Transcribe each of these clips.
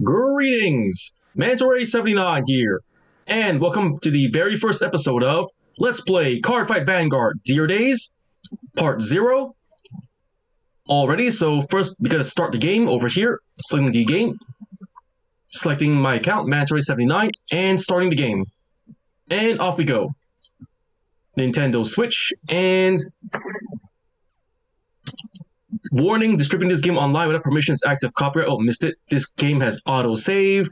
Greetings! Mantoray79 here, and welcome to the very first episode of Let's Play Cardfight Vanguard Dear Days, Part 0. Already, so first we gotta start the game over here, selecting the game, selecting my account, Mantoray79, and starting the game. And off we go. Nintendo Switch, and... Warning, distributing this game online without permission is active copyright. Oh, missed it. This game has auto-save.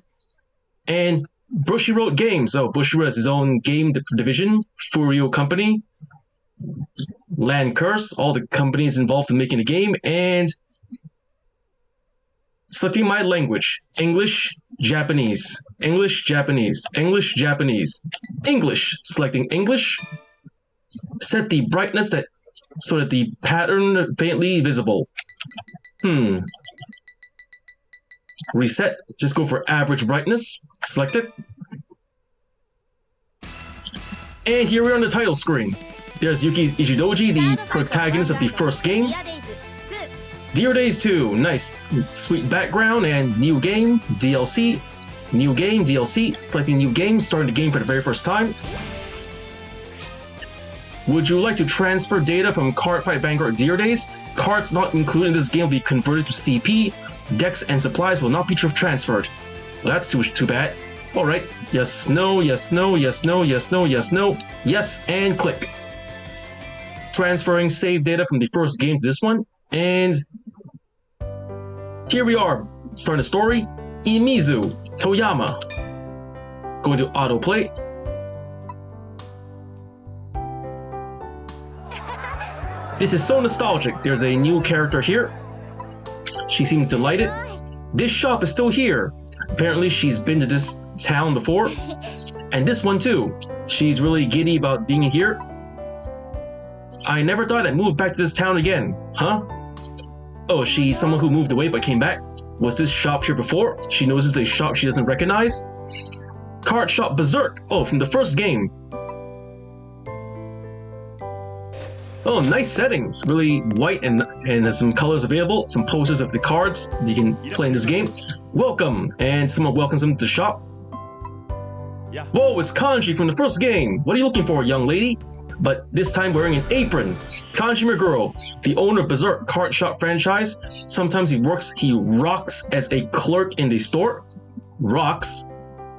And Bushiroad Games. Oh, Bushiroad has his own game division. Furio Company. Land Curse. All the companies involved in making the game. And selecting my language. English, Japanese. English, Japanese. English, Japanese. English. Selecting English. Set the brightness so that the pattern faintly visible. Reset. Just go for average brightness. Select it. And here we are on the title screen. There's Yuki Ichidoji, the protagonist of the first game. Dear Days 2. Nice, sweet background and new game, DLC. New game, DLC. Selecting new game, starting the game for the very first time. Would you like to transfer data from Cardfight Vanguard Dear Days? Cards not included in this game will be converted to CP. Decks and supplies will not be transferred. Well, that's too bad. Alright. Yes, no, yes, no, yes, no, yes, no, yes, no. Yes, and click. Transferring save data from the first game to this one. And here we are. Starting the story. Imizu Toyama. Going to autoplay. This is so nostalgic. There's a new character here. She seems delighted. This shop is still here. Apparently she's been to this town before. And this one too. She's really giddy about being here. I never thought I'd move back to this town again. Huh? Oh, she's someone who moved away but came back. Was this shop here before? She notices a shop she doesn't recognize. Card Shop Berserk. Oh, from the first game. Oh, nice settings. Really white and there's some colors available. Some posters of the cards you can play in this game. Welcome! And someone welcomes him to the shop. Yeah. Whoa, it's Kanji from the first game. What are you looking for, young lady? But this time wearing an apron. Kanji Meguro, the owner of Berserk Card Shop franchise. Sometimes he rocks as a clerk in the store. Rocks?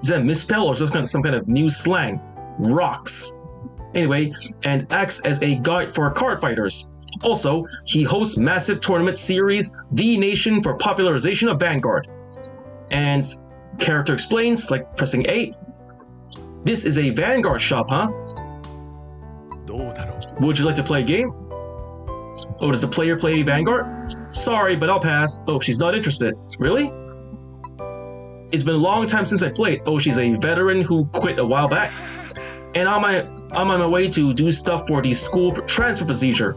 Is that a misspell or is this some kind of new slang? Rocks. Anyway, and acts as a guide for card fighters. Also, he hosts massive tournament series, V Nation for popularization of Vanguard. And character explains, like pressing A. This is a Vanguard shop, huh? Would you like to play a game? Oh, does the player play Vanguard? Sorry, but I'll pass. Oh, she's not interested. Really? It's been a long time since I played. Oh, she's a veteran who quit a while back. And I'm on my way to do stuff for the school transfer procedure.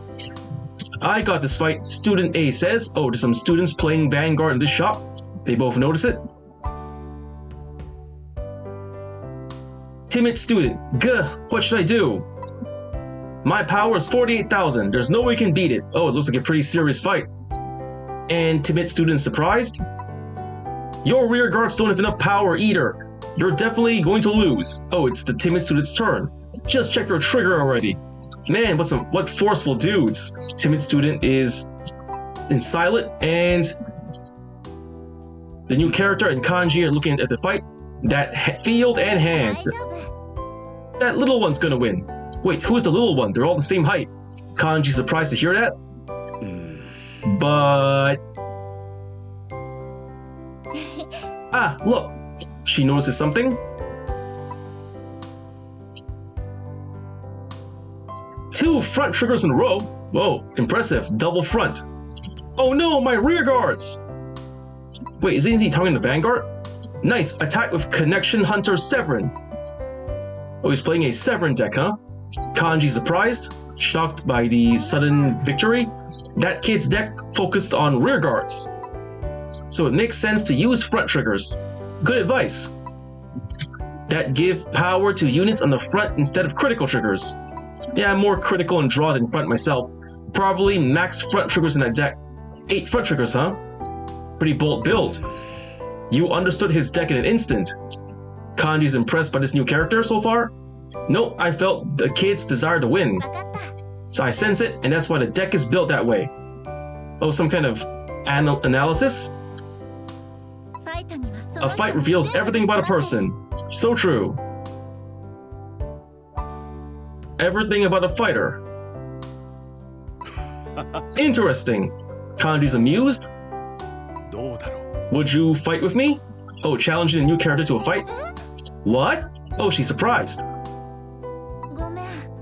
I got this fight, Student A says. Oh, there's some students playing Vanguard in this shop. They both notice it. Timid student. Gah, what should I do? My power is 48,000. There's no way you can beat it. Oh, it looks like a pretty serious fight. And timid student surprised. Your rear guards don't have enough power either. You're definitely going to lose. Oh, it's the timid student's turn. Just check your trigger already. Man, what forceful dudes. Timid student is in silent, and the new character and Kanji are looking at the fight. That field and hand. That little one's gonna win. Wait, who's the little one? They're all the same height. Kanji's surprised to hear that. But... Ah, look. She notices something. Two front triggers in a row. Whoa, impressive. Double front. Oh no, my rear guards! Wait, is he talking to Vanguard? Nice, attack with Connection Hunter Severin. Oh, he's playing a Severin deck, huh? Kanji surprised, shocked by the sudden victory. That kid's deck focused on rear guards. So it makes sense to use front triggers. Good advice. That give power to units on the front instead of critical triggers. Yeah, I'm more critical and draw than front myself. Probably max front triggers in that deck. 8 front triggers, huh? Pretty bold build. You understood his deck in an instant. Kanji's impressed by this new character so far? No, I felt the kid's desire to win. So I sense it, and that's why the deck is built that way. Oh, some kind of analysis? A fight reveals everything about a person. So true. Everything about a fighter. Interesting. Kanji's amused? Would you fight with me? Oh, challenging a new character to a fight? What? Oh, she's surprised.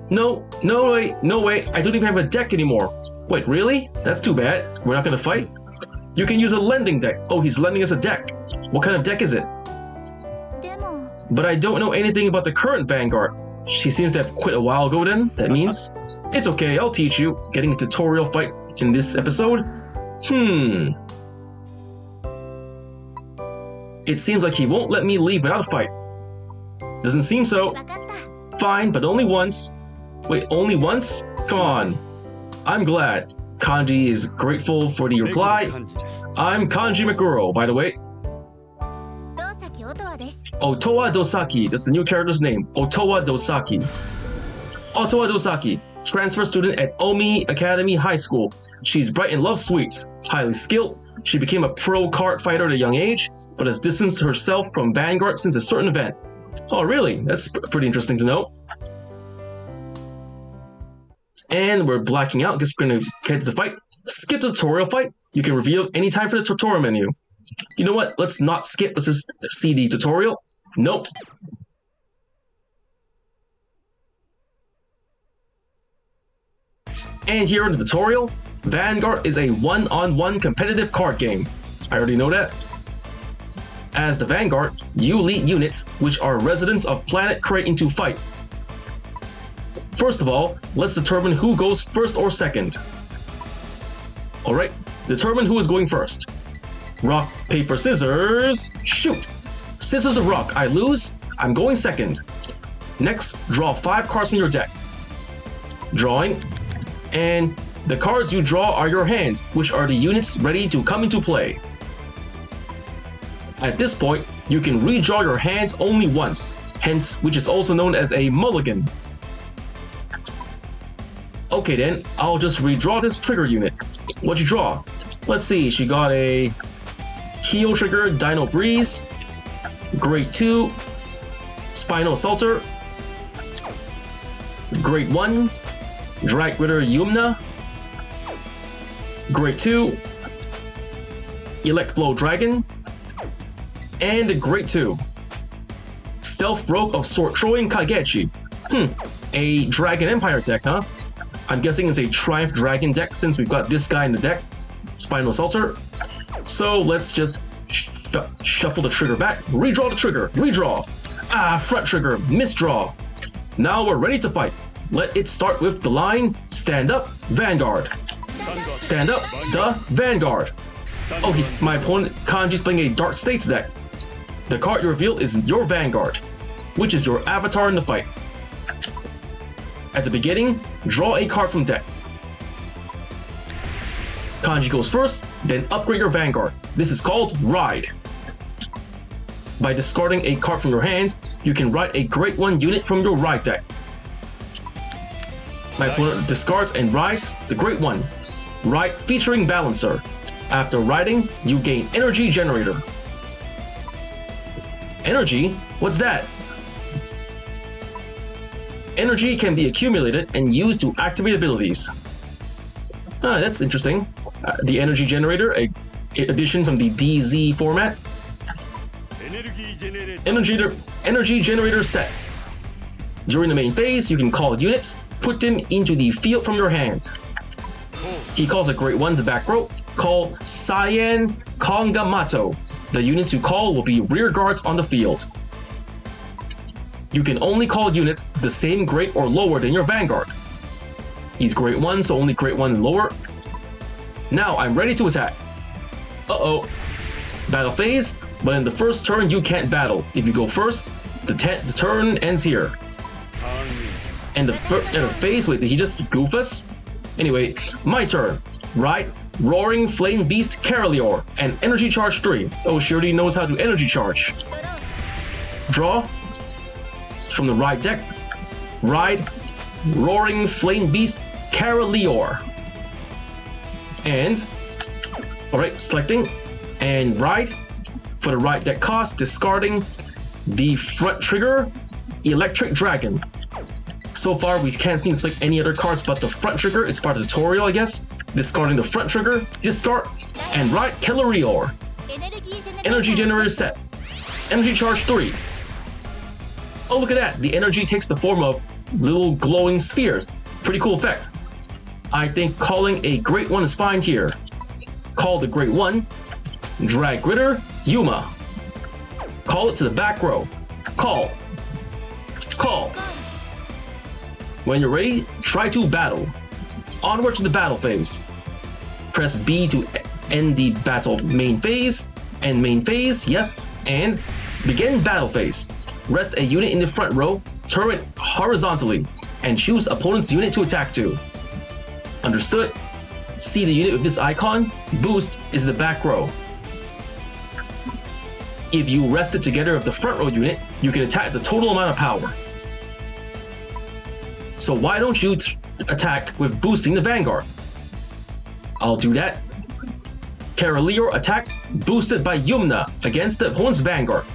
No way, I don't even have a deck anymore. Wait, really? That's too bad. We're not gonna fight? You can use a lending deck. Oh, he's lending us a deck. What kind of deck is it? But I don't know anything about the current Vanguard. She seems to have quit a while ago then. That means... It's okay, I'll teach you. Getting a tutorial fight in this episode? It seems like he won't let me leave without a fight. Doesn't seem so. Fine, but only once. Wait, only once? Come on. I'm glad. Kanji is grateful for the reply. I'm Kanji Meguro, by the way. Otowa Dosaki, that's the new character's name. Otowa Dosaki. Otowa Dosaki, transfer student at Omi Academy High School. She's bright and loves sweets. Highly skilled. She became a pro card fighter at a young age, but has distanced herself from Vanguard since a certain event. Oh, really? That's pretty interesting to know. And we're blacking out. Guess we're gonna head to the fight. Skip the tutorial fight. You can reveal any time for the tutorial menu. You know what? Let's not skip. Let's just see the tutorial. Nope. And here in the tutorial, Vanguard is a one-on-one competitive card game. I already know that. As the Vanguard, you lead units, which are residents of Planet Crate, into fight. First of all, let's determine who goes first or second. Alright, determine who is going first. Rock, paper, scissors, shoot! Scissors or rock, I lose, I'm going second. Next, draw 5 cards from your deck. Drawing. And the cards you draw are your hands, which are the units ready to come into play. At this point, you can redraw your hand only once, hence which is also known as a mulligan. Okay then, I'll just redraw this trigger unit. What'd you draw? Let's see, she got a Heel Trigger Dino Breeze, Grade 2, Spinal Assaulter, Grade 1, Drag Ritter Yumna, Grade 2, Elect Blow Dragon, and Grade 2, Stealth Rogue of Sword Throwing Kagechi. A Dragon Empire deck, huh? I'm guessing it's a Triumph Dragon deck since we've got this guy in the deck, Spinal Assaulter. So let's just shuffle the trigger back, redraw the trigger, redraw. Ah, front trigger, misdraw. Now we're ready to fight. Let it start with the line, stand up, Vanguard. Stand up, the Vanguard. Oh, my opponent Kanji's playing a Dark States deck. The card you reveal is your Vanguard, which is your avatar in the fight. At the beginning, draw a card from deck. Kanji goes first, then upgrade your Vanguard. This is called Ride. By discarding a card from your hand, you can ride a Grade 1 unit from your Ride deck. My opponent discards and rides the Grade 1. Ride featuring Balancer. After riding, you gain Energy Generator. Energy? What's that? Energy can be accumulated and used to activate abilities. Ah, that's interesting. The Energy Generator, an addition from the DZ format. Energy Generator set. During the main phase, you can call units, put them into the field from your hand. He calls a Grade 1 to back row, call Cyan Kongamato. The units you call will be rear guards on the field. You can only call units the same grade or lower than your Vanguard. He's Grade 1, so only Grade 1 and lower. Now I'm ready to attack. Uh-oh. Battle phase, but in the first turn you can't battle. If you go first, the turn ends here. And the phase, wait, did he just goof us? Anyway, my turn. Ride, Roaring Flame Beast Carolior, and Energy Charge 3. Oh, she already knows how to Energy Charge. Draw. From the Ride deck. Ride Roaring Flame Beast Carolior. And, alright, selecting, and Ride. For the Ride deck cost, discarding the front trigger, Electric Dragon. So far, we can't seem to select any other cards but the front trigger. It's part of the tutorial, I guess. Discarding the front trigger, discard, and Ride Carolior. Energy generator set. Energy charge 3. Oh, look at that. The energy takes the form of little glowing spheres. Pretty cool effect. I think calling a Great One is fine here. Call the Great One. Drag Ritter, Yuma. Call it to the back row. Call. Call. When you're ready, try to battle. Onward to the battle phase. Press B to end the battle main phase. End main phase, yes. And begin battle phase. Rest a unit in the front row, turn it horizontally, and choose opponent's unit to attack to. Understood? See the unit with this icon? Boost is the back row. If you rest it together with the front row unit, you can attack the total amount of power. So why don't you attack with boosting the Vanguard? I'll do that. Carolior attacks boosted by Yumna against the opponent's Vanguard.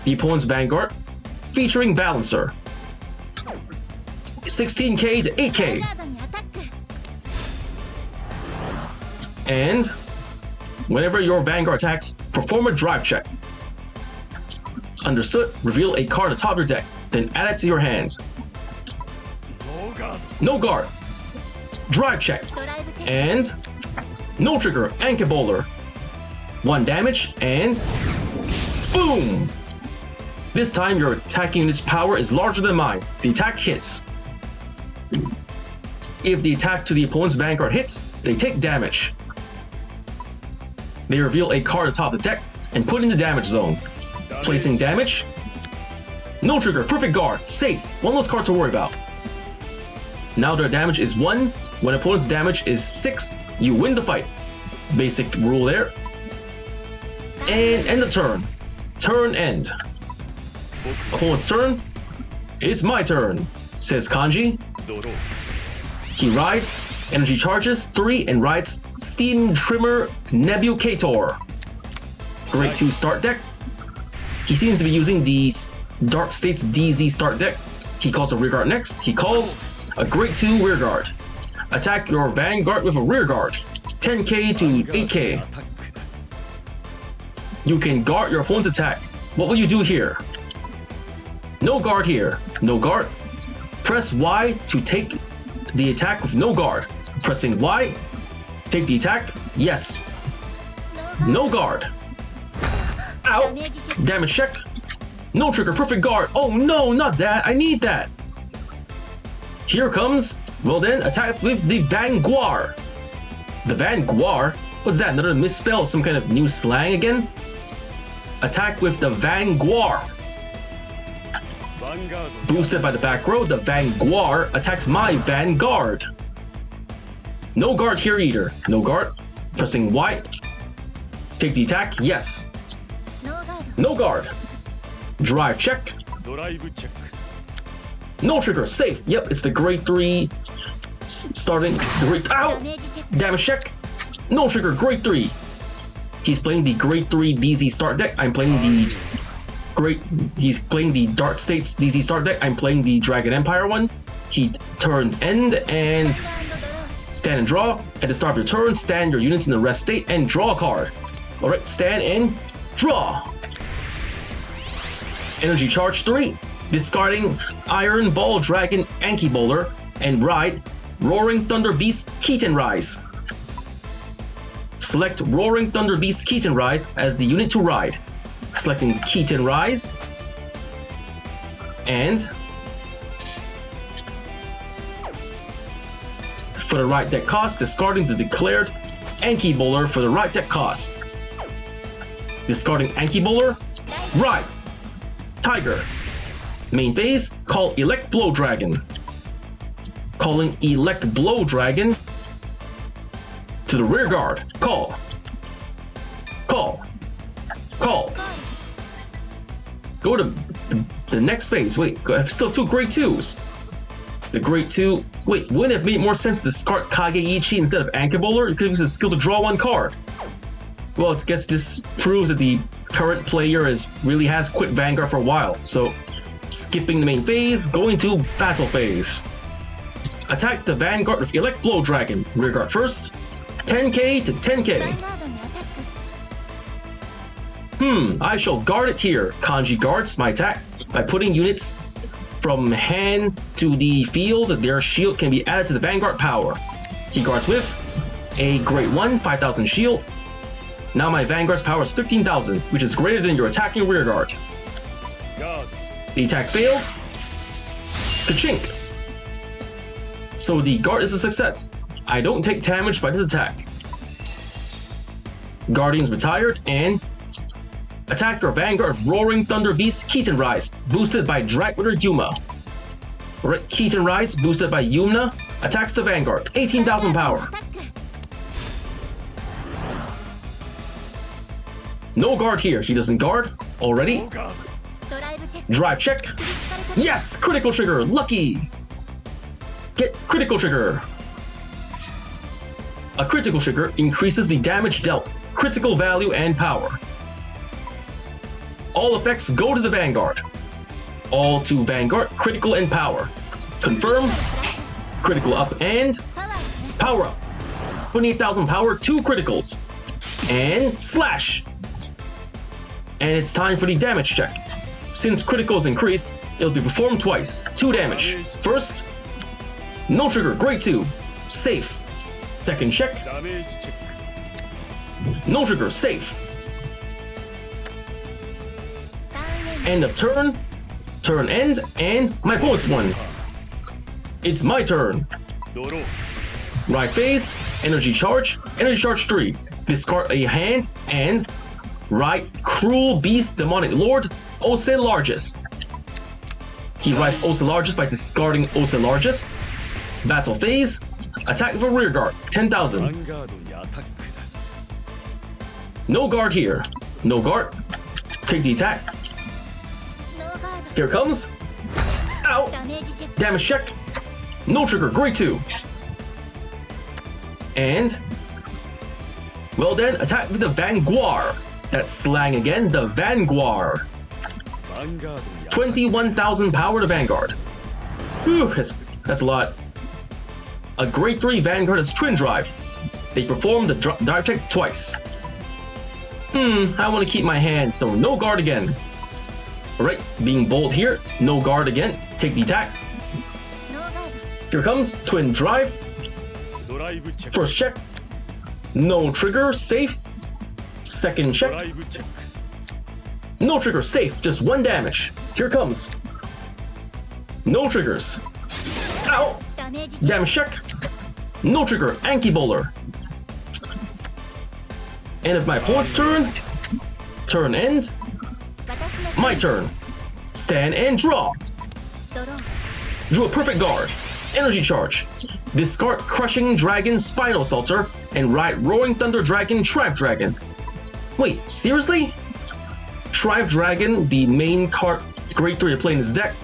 The opponent's Vanguard featuring Balancer. 16k to 8k. And whenever your Vanguard attacks, perform a drive check. Understood? Reveal a card atop your deck, then add it to your hands. No guard. Drive check. And no trigger. Anchor Bowler. 1 damage and boom! This time your attacking unit's power is larger than mine. The attack hits. If the attack to the opponent's Vanguard hits, they take damage. They reveal a card atop the deck and put in the damage zone. Placing damage. No trigger. Perfect guard. Safe. One less card to worry about. Now their damage is 1. When opponent's damage is 6, you win the fight. Basic rule there. And end of turn. Turn end. Opponent's turn. It's my turn, says Kanji. He rides, energy charges 3, and rides Steam Trimmer Nebucator. Grade 2 start deck. He seems to be using the Dark States DZ start deck. He calls a rearguard next. He calls a Grade 2 rearguard. Attack your Vanguard with a rearguard. 10k to 8k. You can guard your opponent's attack. What will you do here? No guard here. No guard. Press Y to take the attack with no guard. Pressing Y. Take the attack. Yes. No guard. Ow. Damage check. No trigger. Perfect guard. Oh no, not that. I need that. Here comes. Well then, attack with the Vanguard. The Vanguard? What's that? Another misspell? Some kind of new slang again? Attack with the Vanguard. Boosted by the back row, the Vanguard attacks my Vanguard. No guard here either. No guard. Pressing Y. Take the attack. Yes. No guard. Drive check. No trigger. Safe. Yep, it's the grade 3 starting. Grade. Ow! Damage check. No trigger. Grade 3. He's playing the grade 3 DZ start deck. I'm playing the He's playing the Dark States DZ start deck. I'm playing the Dragon Empire one. He turns end and stand and draw. At the start of your turn, stand your units in the rest state and draw a card. Alright, stand and draw. Energy charge 3. Discarding Iron Ball Dragon Anki Bowler and ride Roaring Thunder Beast Keaton Rise. Select Roaring Thunder Beast Keaton Rise as the unit to ride. Selecting Keaton Rise. And for the right deck cost, discarding the declared Anki Bowler for the right deck cost. Discarding Anki Bowler. Ride Tiger. Main phase, call Elect Blow Dragon. Calling Elect Blow Dragon. To the rear guard. Call. Call. Call. Go to the next phase. Wait, I still have 2 grade 2s. The grade 2. Wait, wouldn't it have made more sense to discard Kageichi instead of Anchor Bowler? You could use a skill to draw 1 card. Well, I guess this proves that the current player really has quit Vanguard for a while. So, skipping the main phase, going to battle phase. Attack the Vanguard with Elect Blow Dragon. Rear guard first. 10k to 10k. I shall guard it here. Kanji guards my attack by putting units from hand to the field. Their shield can be added to the Vanguard power. He guards with a Great 1, 5,000 shield. Now my Vanguard's power is 15,000, which is greater than your attacking rear guard. The attack fails. Ka-chink. So the guard is a success. I don't take damage by this attack. Guardians retired and attack your Vanguard of Roaring Thunder Beast Keaton Rise, boosted by Dragwitter Yuma. Keaton Rise, boosted by Yumna, attacks the Vanguard, 18,000 power. No guard here, he doesn't guard already. Drive check. Yes, critical trigger, lucky. Get critical trigger. A critical trigger increases the damage dealt, critical value, and power. All effects go to the Vanguard. All to Vanguard, critical and power. Confirm, critical up and power up. 28,000 power, 2 criticals. And slash. And it's time for the damage check. Since criticals increased, it'll be performed twice. 2 damage. First, no trigger, grade 2. Safe. Second check. No trigger, safe. End of turn. Turn end, and my opponent's won. It's my turn. Right phase, energy charge 3. Discard a hand and right Cruel Beast Demonic Lord, Ose Largest. He rides Ose Largest by discarding Ose Largest. Battle phase, attack with a rear guard, 10,000. No guard here. No guard. Take the attack. Here it comes. Ow! Damage check. No trigger, grade 2. And well then, attack with the Vanguard. That's slang again, the Vanguard. 21,000 power to Vanguard. Whew, that's a lot. A grade 3 Vanguard is Twin Drive. They perform the dive check twice. I want to keep my hand, so no guard again. Alright, being bold here, no guard again. Take the attack. Here comes Twin Drive. First check. No trigger, safe. Second check. No trigger, safe, just 1 damage. Here comes. No triggers. Ow! Damage check. No trigger, Anki Bowler. End of my opponent's turn. Turn end. My turn. Stand and draw. Drew a perfect guard. Energy charge. Discard Crushing Dragon Spinal Salter and ride Roaring Thunder Dragon Tribe Dragon. Wait, seriously? Tribe Dragon, the main card, grade 3 to play in this deck.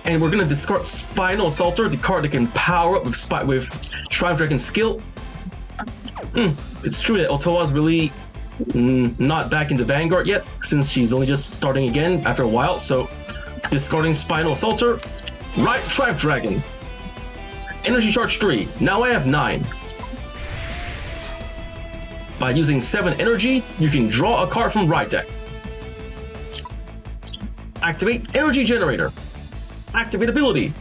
And we're gonna discard Spinal Assaulter, the card that can power up with Tribe Dragon skill. It's true that Otoa's really not back into Vanguard yet, since she's only just starting again after a while, so discarding Spinal Assaulter, right Tribe Dragon. Energy charge 3, now I have 9. By using 7 energy, you can draw a card from right deck. Activate Energy Generator. Activate ability.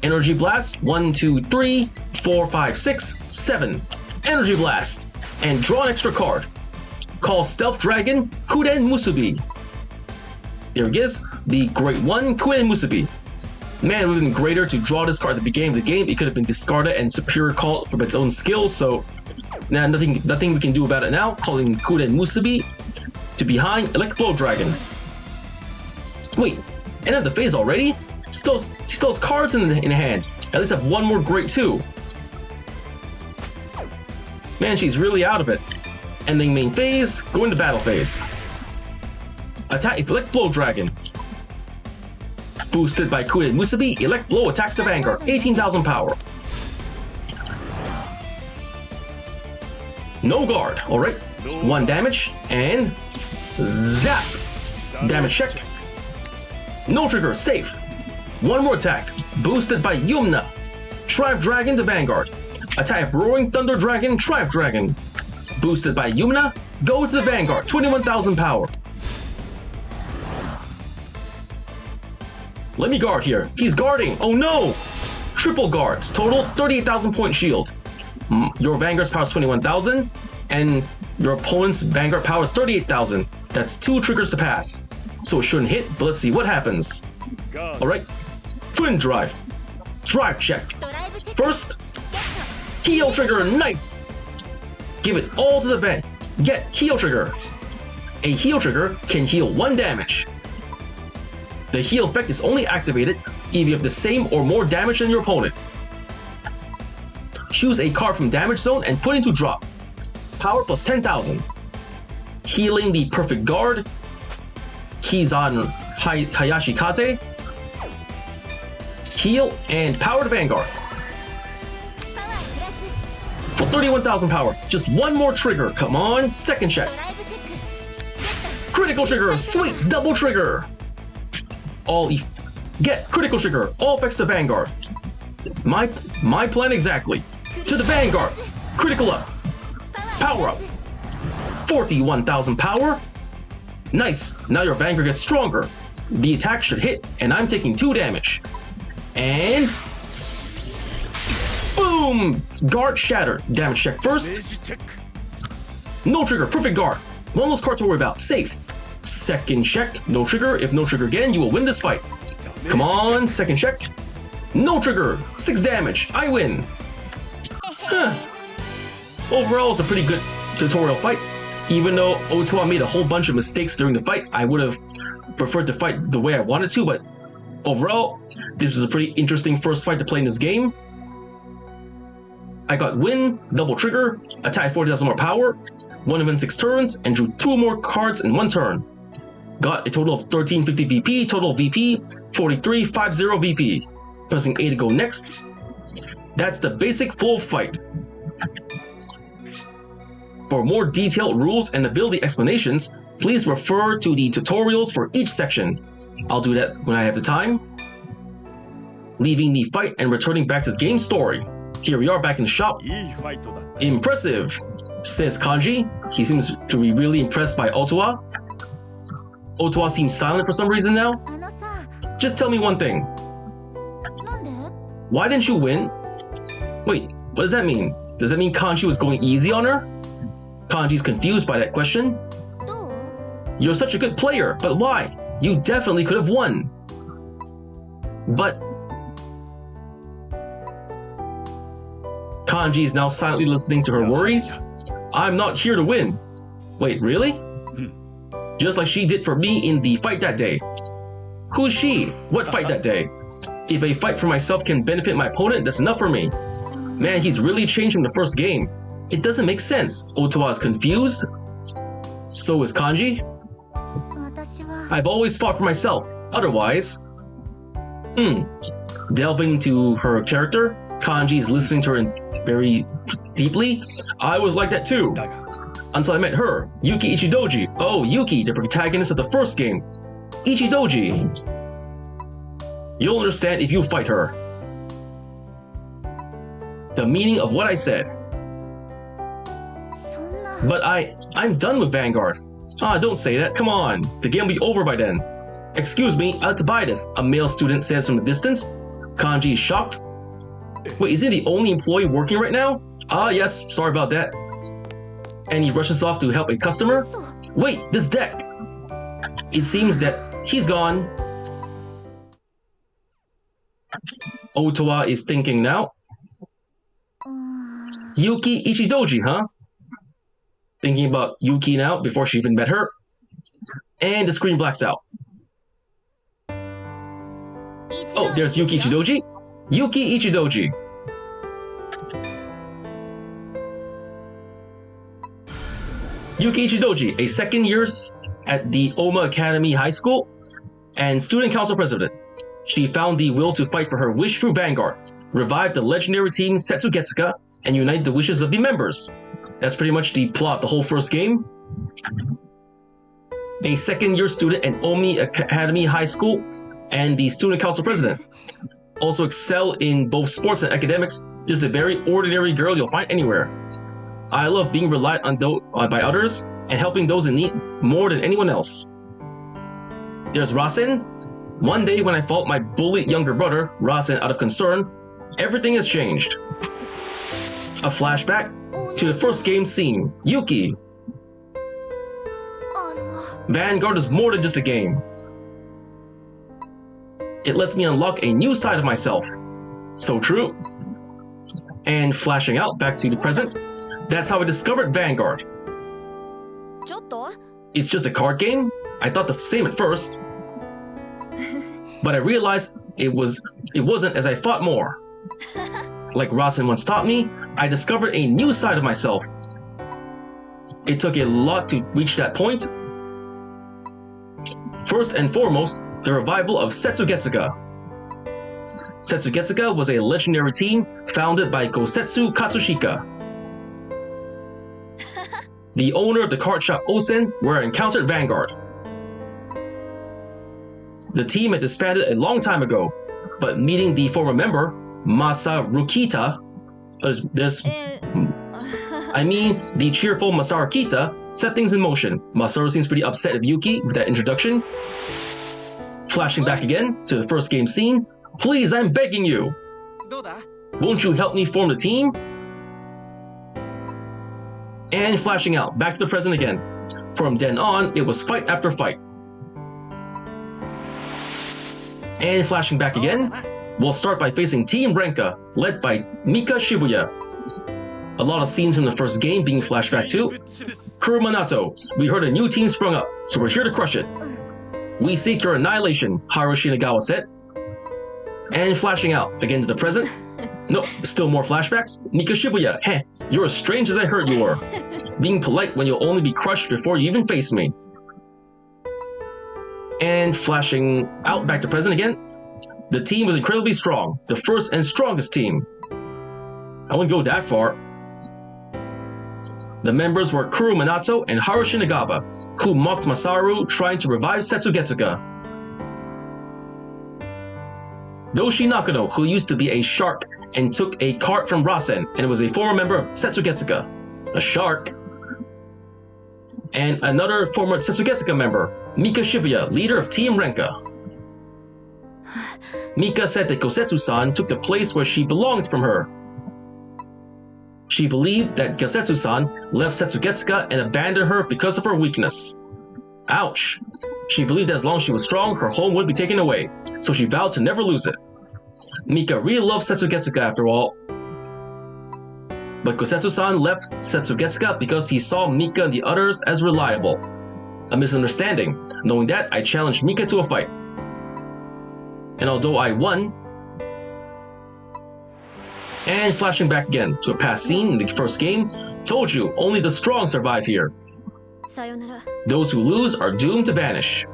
Energy Blast, 1, 2, 3, 4, 5, 6, 7. Energy Blast. And draw an extra card. Call Stealth Dragon Kuden Musubi. There it is, the Great 1 Kuden Musubi. Man, it would have been greater to draw this card at the beginning of the game. It could have been discarded and superior call from its own skills, so now nothing we can do about it now. Calling Kuden Musubi to behind Elect Blow Dragon. Wait, end of the phase already? Still has cards in hand. At least have 1 more Great 2. Man, she's really out of it. Ending main phase, going to battle phase. Attack Elect Blow Dragon. Boosted by Kuden Musabi, Elect Blow attacks the Vanguard, 18,000 power. No guard, alright. 1 damage, and zap! Damage check. No trigger, safe. 1 more attack, boosted by Yumna. Triumph Dragon to Vanguard. Attack Roaring Thunder Dragon, Triumph Dragon. Boosted by Yumna, go to the Vanguard, 21,000 power. Let me guard here. He's guarding. Oh no! Triple guards. Total 38,000 point shield. Your Vanguard's power is 21,000, and your opponent's Vanguard power is 38,000. That's 2 triggers to pass. So it shouldn't hit, but let's see what happens. Alright. Twin Drive. Drive check. First, heal trigger. Nice! Give it all to the Van. Get heal trigger. A heal trigger can heal 1 damage. The heal effect is only activated if you have the same or more damage than your opponent. Choose a card from damage zone and put into drop. Power plus 10,000. Healing the Perfect Guard. Kizan Hayashi Kaze. Heal and power to Vanguard. For 31,000 power. Just 1 more trigger. Come on, second check. Critical trigger. Sweet, double trigger. Get critical trigger, all effects to Vanguard. My plan exactly. To the Vanguard, critical up, power up, 41,000 power. Nice, now your Vanguard gets stronger. The attack should hit, and I'm taking 2 damage. And boom! Guard shattered. Damage check first. No trigger, perfect guard. One less card to worry about, safe. Second check, no trigger. If no trigger again, you will win this fight. Come on, second check. No trigger, 6 damage, I win. Huh. Overall, it's a pretty good tutorial fight. Even though Otoa made a whole bunch of mistakes during the fight, I would have preferred to fight the way I wanted to, but overall, this was a pretty interesting first fight to play in this game. I got win, double trigger, attack 40,000 more power, 1 event 6 turns, and drew 2 more cards in 1 turn. Got a total of 1350 VP, total VP, 4350 VP. Pressing A to go next. That's the basic full fight. For more detailed rules and ability explanations, please refer to the tutorials for each section. I'll do that when I have the time. Leaving the fight and returning back to the game story. Here we are back in the shop. Impressive, says Kanji. He seems to be really impressed by Otoa. Otoa seems silent for some reason now. Just tell me one thing. Why didn't you win? Wait, what does that mean? Does that mean Kanji was going easy on her? Kanji's confused by that question. You're such a good player, but why? You definitely could have won. But Kanji is now silently listening to her worries. I'm not here to win. Wait, really? Just like she did for me in the fight that day. Who's she? What fight that day? If a fight for myself can benefit my opponent, that's enough for me. Man, he's really changed from the first game. It doesn't make sense. Otoa is confused. So is Kanji. I've always fought for myself. Otherwise... Delving into her character, Kanji is listening to her very deeply. I was like that too. Until I met her, Yuki Ichidoji. Oh, Yuki, the protagonist of the first game. Ichidoji. You'll understand if you fight her. The meaning of what I said. But I'm done with Vanguard. Ah, don't say that, come on. The game will be over by then. Excuse me, I'd like to buy this, a male student says from a distance. Kanji is shocked. Wait, is he the only employee working right now? Ah, yes, sorry about that. And he rushes off to help a customer. Wait, this deck! It seems that he's gone. Otoa is thinking now. Yuki Ichidoji, huh? Thinking about Yuki now before she even met her. And the screen blacks out. Oh, there's Yuki Ichidoji. Yuki Ichidoji. Yuki Ichidoji, a second year at the Oma Academy High School and student council president. She found the will to fight for her wish through Vanguard, revive the legendary team Setsugetsuka, and unite the wishes of the members. That's pretty much the plot, the whole first game. A second year student at Omi Academy High School and the student council president. Also excel in both sports and academics, just a very ordinary girl you'll find anywhere. I love being relied on by others and helping those in need more than anyone else. There's Rasen. One day when I fought my bullied younger brother, Rasen, out of concern, everything has changed. A flashback to the first game scene, Yuki. Vanguard is more than just a game. It lets me unlock a new side of myself. So true. And flashing out back to the present, that's how I discovered Vanguard. It's just a card game? I thought the same at first. But I realized it wasn't as I thought more. Like Rasen once taught me, I discovered a new side of myself. It took a lot to reach that point. First and foremost, the revival of Setsugetsuka. Setsugetsuka was a legendary team founded by Gosetsu Katsushika, the owner of the card shop Osen, where I encountered Vanguard. The team had disbanded a long time ago, but meeting the former member, Masarukita, the cheerful Masarukita, set things in motion. Masaru seems pretty upset with Yuki with that introduction. Flashing back again to the first game scene. Please, I'm begging you. Won't you help me form the team? And flashing out, back to the present again. From then on, it was fight after fight. And flashing back again, we'll start by facing Team Renka, led by Mika Shibuya. A lot of scenes from the first game being flashed back to. Kuru Minato, we heard a new team sprung up, so we're here to crush it. We seek your annihilation, Haru Shinagawa said. And flashing out, again to the present. Nope, still more flashbacks. Mika Shibuya, heh, you're as strange as I heard you were. Being polite when you'll only be crushed before you even face me. And flashing out back to present again. The team was incredibly strong, the first and strongest team. I wouldn't go that far. The members were Kuru Minato and Haru Shinagawa, who mocked Masaru trying to revive Setsugetsuka. Doshi Nakano, who used to be a shark and took a cart from Rasen and was a former member of Setsugetsuka. A shark. And another former Setsugetsuka member, Mika Shibuya, leader of Team Renka. Mika said that Gosetsu-san took the place where she belonged from her. She believed that Gosetsu-san left Setsugetsuka and abandoned her because of her weakness. Ouch. She believed that as long as she was strong, her home would be taken away, so she vowed to never lose it. Mika really loved Setsugetsuka after all. But Gosetsu-san left Setsugetsuka because he saw Mika and the others as reliable. A misunderstanding. Knowing that, I challenged Mika to a fight. And although I won, and flashing back again to a past scene in the first game, told you, only the strong survive here. Those who lose are doomed to vanish.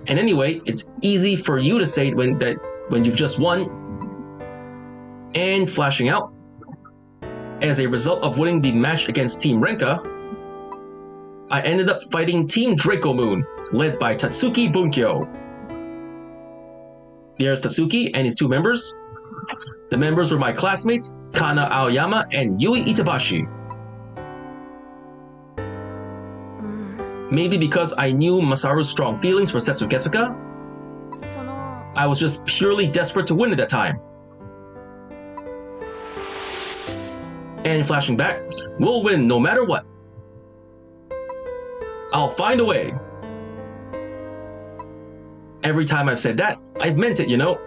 And anyway, it's easy for you to say when you've just won. And flashing out. As a result of winning the match against Team Renka, I ended up fighting Team Draco Moon, led by Tatsuki Bunkyo. There's Tatsuki and his two members. The members were my classmates, Kana Aoyama and Yui Itabashi. Maybe because I knew Masaru's strong feelings for Setsugetsuka, I was just purely desperate to win at that time. And flashing back, we'll win no matter what. I'll find a way. Every time I've said that, I've meant it, you know.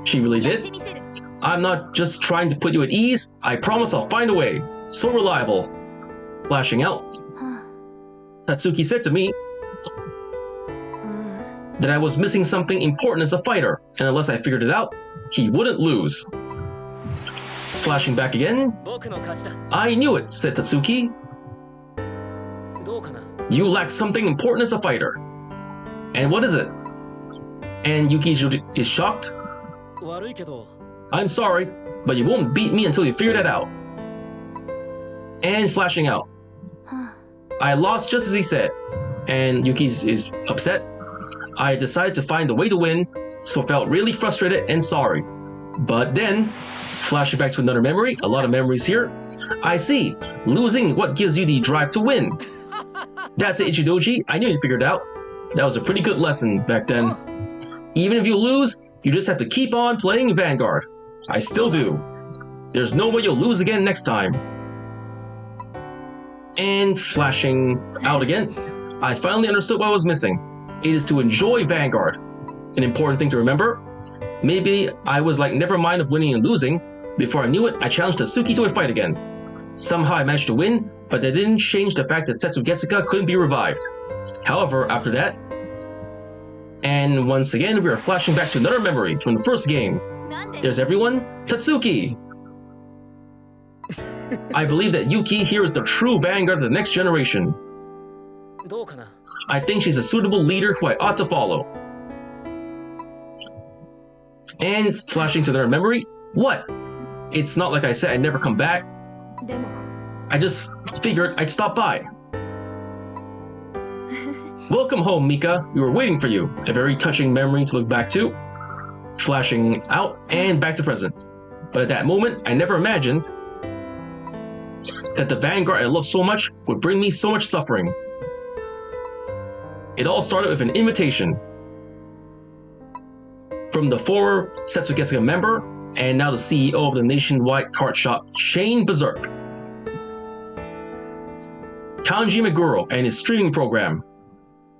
She really did. I'm not just trying to put you at ease. I promise I'll find a way. So reliable. Flashing out. Tatsuki said to me that I was missing something important as a fighter, and unless I figured it out, he wouldn't lose. Flashing back again. I knew it, said Tatsuki. You lack something important as a fighter. And what is it? And Yuki is shocked. I'm sorry, but you won't beat me until you figure that out. And flashing out. I lost just as he said. And Yuki is upset. I decided to find a way to win, so I felt really frustrated and sorry. But then, flashing back to another memory, a lot of memories here. I see, losing what gives you the drive to win. That's it, Ichidoji. I knew you figured it out. That was a pretty good lesson back then. Even if you lose, you just have to keep on playing Vanguard. I still do. There's no way you'll lose again next time. And flashing out again. I finally understood what I was missing. It is to enjoy Vanguard. An important thing to remember. Maybe I was like, never mind of winning and losing. Before I knew it, I challenged Tatsuki to a fight again. Somehow I managed to win, but that didn't change the fact that Setsu Getsuka couldn't be revived. However, after that, and once again, we are flashing back to another memory from the first game. There's everyone, Tatsuki. I believe that Yuki here is the true vanguard of the next generation. I think she's a suitable leader who I ought to follow. And flashing to another memory, what? It's not like I said I'd never come back. I just figured I'd stop by. Welcome home, Mika. We were waiting for you. A very touching memory to look back to. Flashing out and back to present. But at that moment, I never imagined that the Vanguard I love so much would bring me so much suffering. It all started with an invitation from the former Setsu Getsuka member and now the CEO of the nationwide card shop chain Berserk, Kanji Meguro, and his streaming program.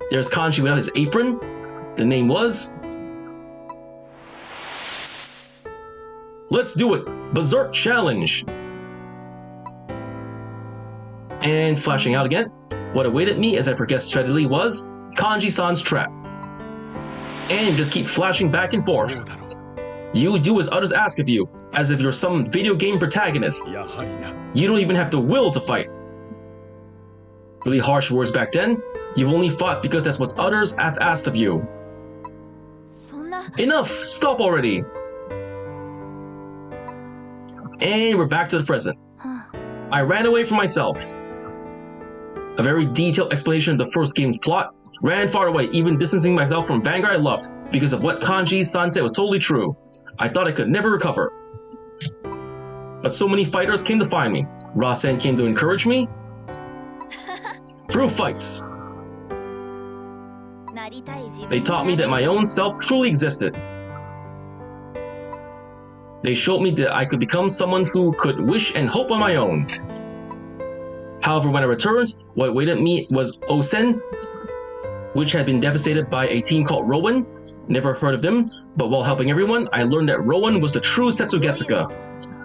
There's Kanji without his apron. The name was... Let's do it! Berserk Challenge! And flashing out again, what awaited me as I progressed steadily was Kanji-san's trap. And just keep flashing back and forth. You do as others ask of you, as if you're some video game protagonist. You don't even have the will to fight. Really harsh words back then. You've only fought because that's what others have asked of you. Enough! Stop already! And we're back to the present. I ran away from myself. A very detailed explanation of the first game's plot. Ran far away, even distancing myself from Vanguard I loved, because of what Kanji-san said was totally true. I thought I could never recover. But so many fighters came to find me. Rasen came to encourage me. Through fights. They taught me that my own self truly existed. They showed me that I could become someone who could wish and hope on my own. However, when I returned, what awaited me was Osen, which had been devastated by a team called Rowan. Never heard of them, but while helping everyone, I learned that Rowan was the true Setsu Getsuka.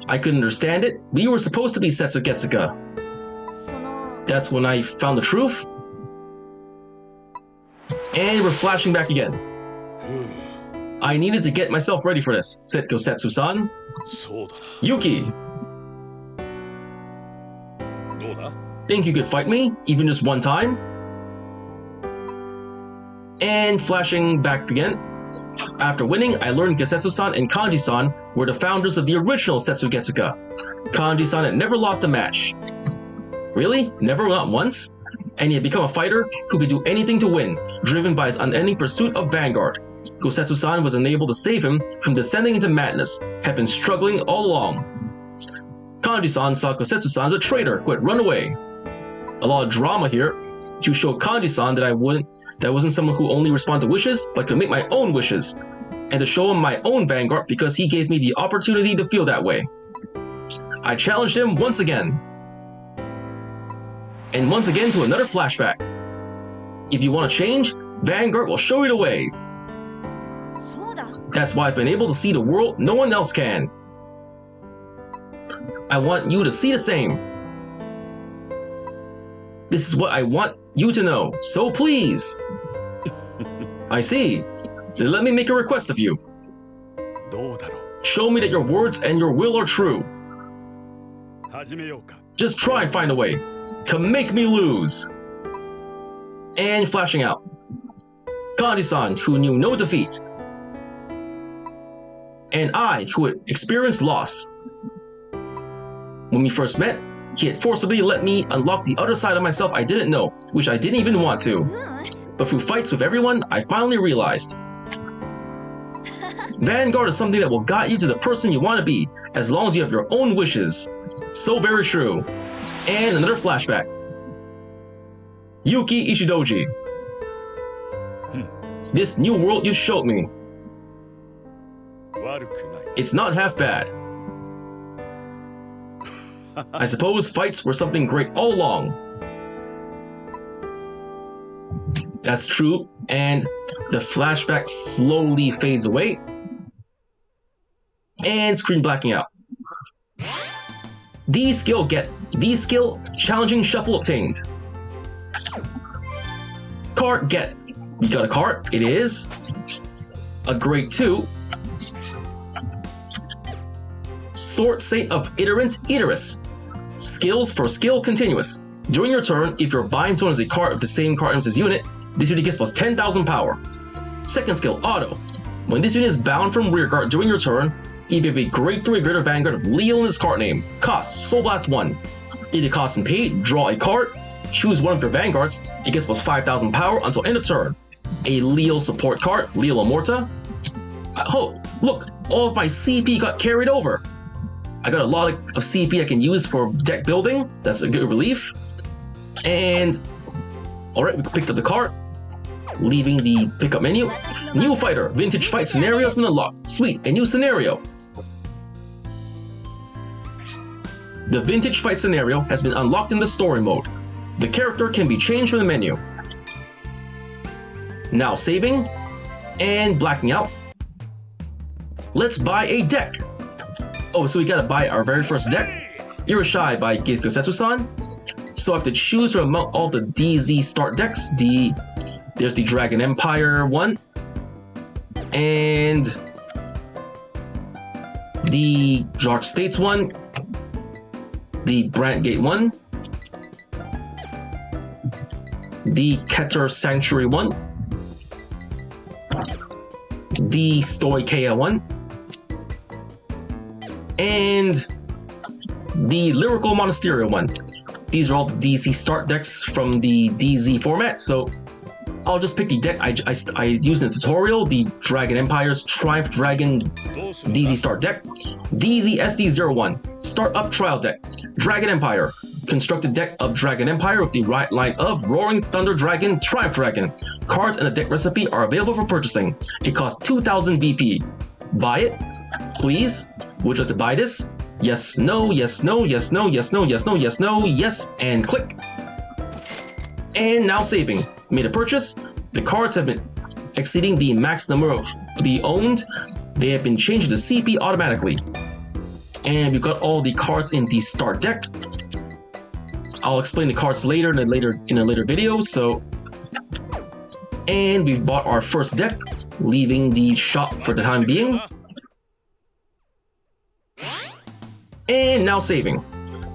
I couldn't understand it. We were supposed to be Setsu Getsuka. That's when I found the truth. And we're flashing back again. I needed to get myself ready for this, said Gosetsu-san. Yuki! Think you could fight me, even just one time? And flashing back again. After winning, I learned Gosetsu-san and Kanji-san were the founders of the original Setsu Getsuka. Kanji-san had never lost a match. Really? Never, not once? And he had become a fighter who could do anything to win, driven by his unending pursuit of Vanguard. Gosetsu-san was unable to save him from descending into madness, had been struggling all along. Kanji-san saw Gosetsu-san as a traitor who had run away. A lot of drama here to show Kanji-san that I wasn't someone who only responded to wishes, but could make my own wishes, and to show him my own Vanguard because he gave me the opportunity to feel that way. I challenged him once again. And once again to another flashback. If you want to change, Vanguard will show you the way. That's why I've been able to see the world no one else can. I want you to see the same. This is what I want you to know, so please. I see. Then let me make a request of you. Show me that your words and your will are true. Just try and find a way to make me lose. And flashing out. Gandhi-san, who knew no defeat. And I, who had experienced loss. When we first met, he had forcibly let me unlock the other side of myself I didn't know, which I didn't even want to. But through fights with everyone, I finally realized. Vanguard is something that will guide you to the person you want to be, as long as you have your own wishes. So very true. And another flashback. Yuki Ishidoji. This new world you showed me. It's not half bad. I suppose fights were something great all along. That's true, and the flashback slowly fades away. And screen blacking out. D skill challenging shuffle obtained. Card get. We got a card. It is a grade 2. Sword Saint of Iterant Iterus. Skills for skill continuous. During your turn, if your bind zone is a card of the same card as unit, this unit gets plus 10,000 power. Second skill, Auto. When this unit is bound from rearguard during your turn, if you have a grade 3 or greater Vanguard of Leo in his card name, cost Soul Blast 1. If the cost and pay, draw a card, choose one of your Vanguards, it gets plus 5,000 power until end of turn. A Leo support card, Leo Amorta. Oh, look, all of my CP got carried over. I got a lot of CP I can use for deck building. That's a good relief. And alright, we picked up the card, leaving the pickup menu. New fighter, vintage fight scenario has been unlocked. Sweet, a new scenario. The vintage fight scenario has been unlocked in the story mode. The character can be changed from the menu. Now saving and blacking out. Let's buy a deck. Oh, so we gotta buy our very first deck. Irishai by Gitko Setsu-san. So I have to choose from among all the DZ start decks. There's the Dragon Empire one. And the Dark States one. The Brantgate one. The Keter Sanctuary one. The Stoicheia one. And the Lyrical Monasterio one. These are all the DZ start decks from the DZ format, so I'll just pick the deck I used in the tutorial, the Dragon Empire's Triumph Dragon DZ start deck. DZ SD01, start up trial deck. Dragon Empire, constructed deck of Dragon Empire with the right line of Roaring Thunder Dragon, Triumph Dragon. Cards and a deck recipe are available for purchasing. It costs 2,000 BP. Buy it, please. Would you like to buy this? Yes, no, yes, no, yes, no, yes, no, yes, no, yes, no, yes, and click. And now saving. Made a purchase. The cards have been exceeding the max number of the owned. They have been changed to CP automatically. And we've got all the cards in the start deck. I'll explain the cards later in a later video. So, and we've bought our first deck, leaving the shop for the time being. And now saving.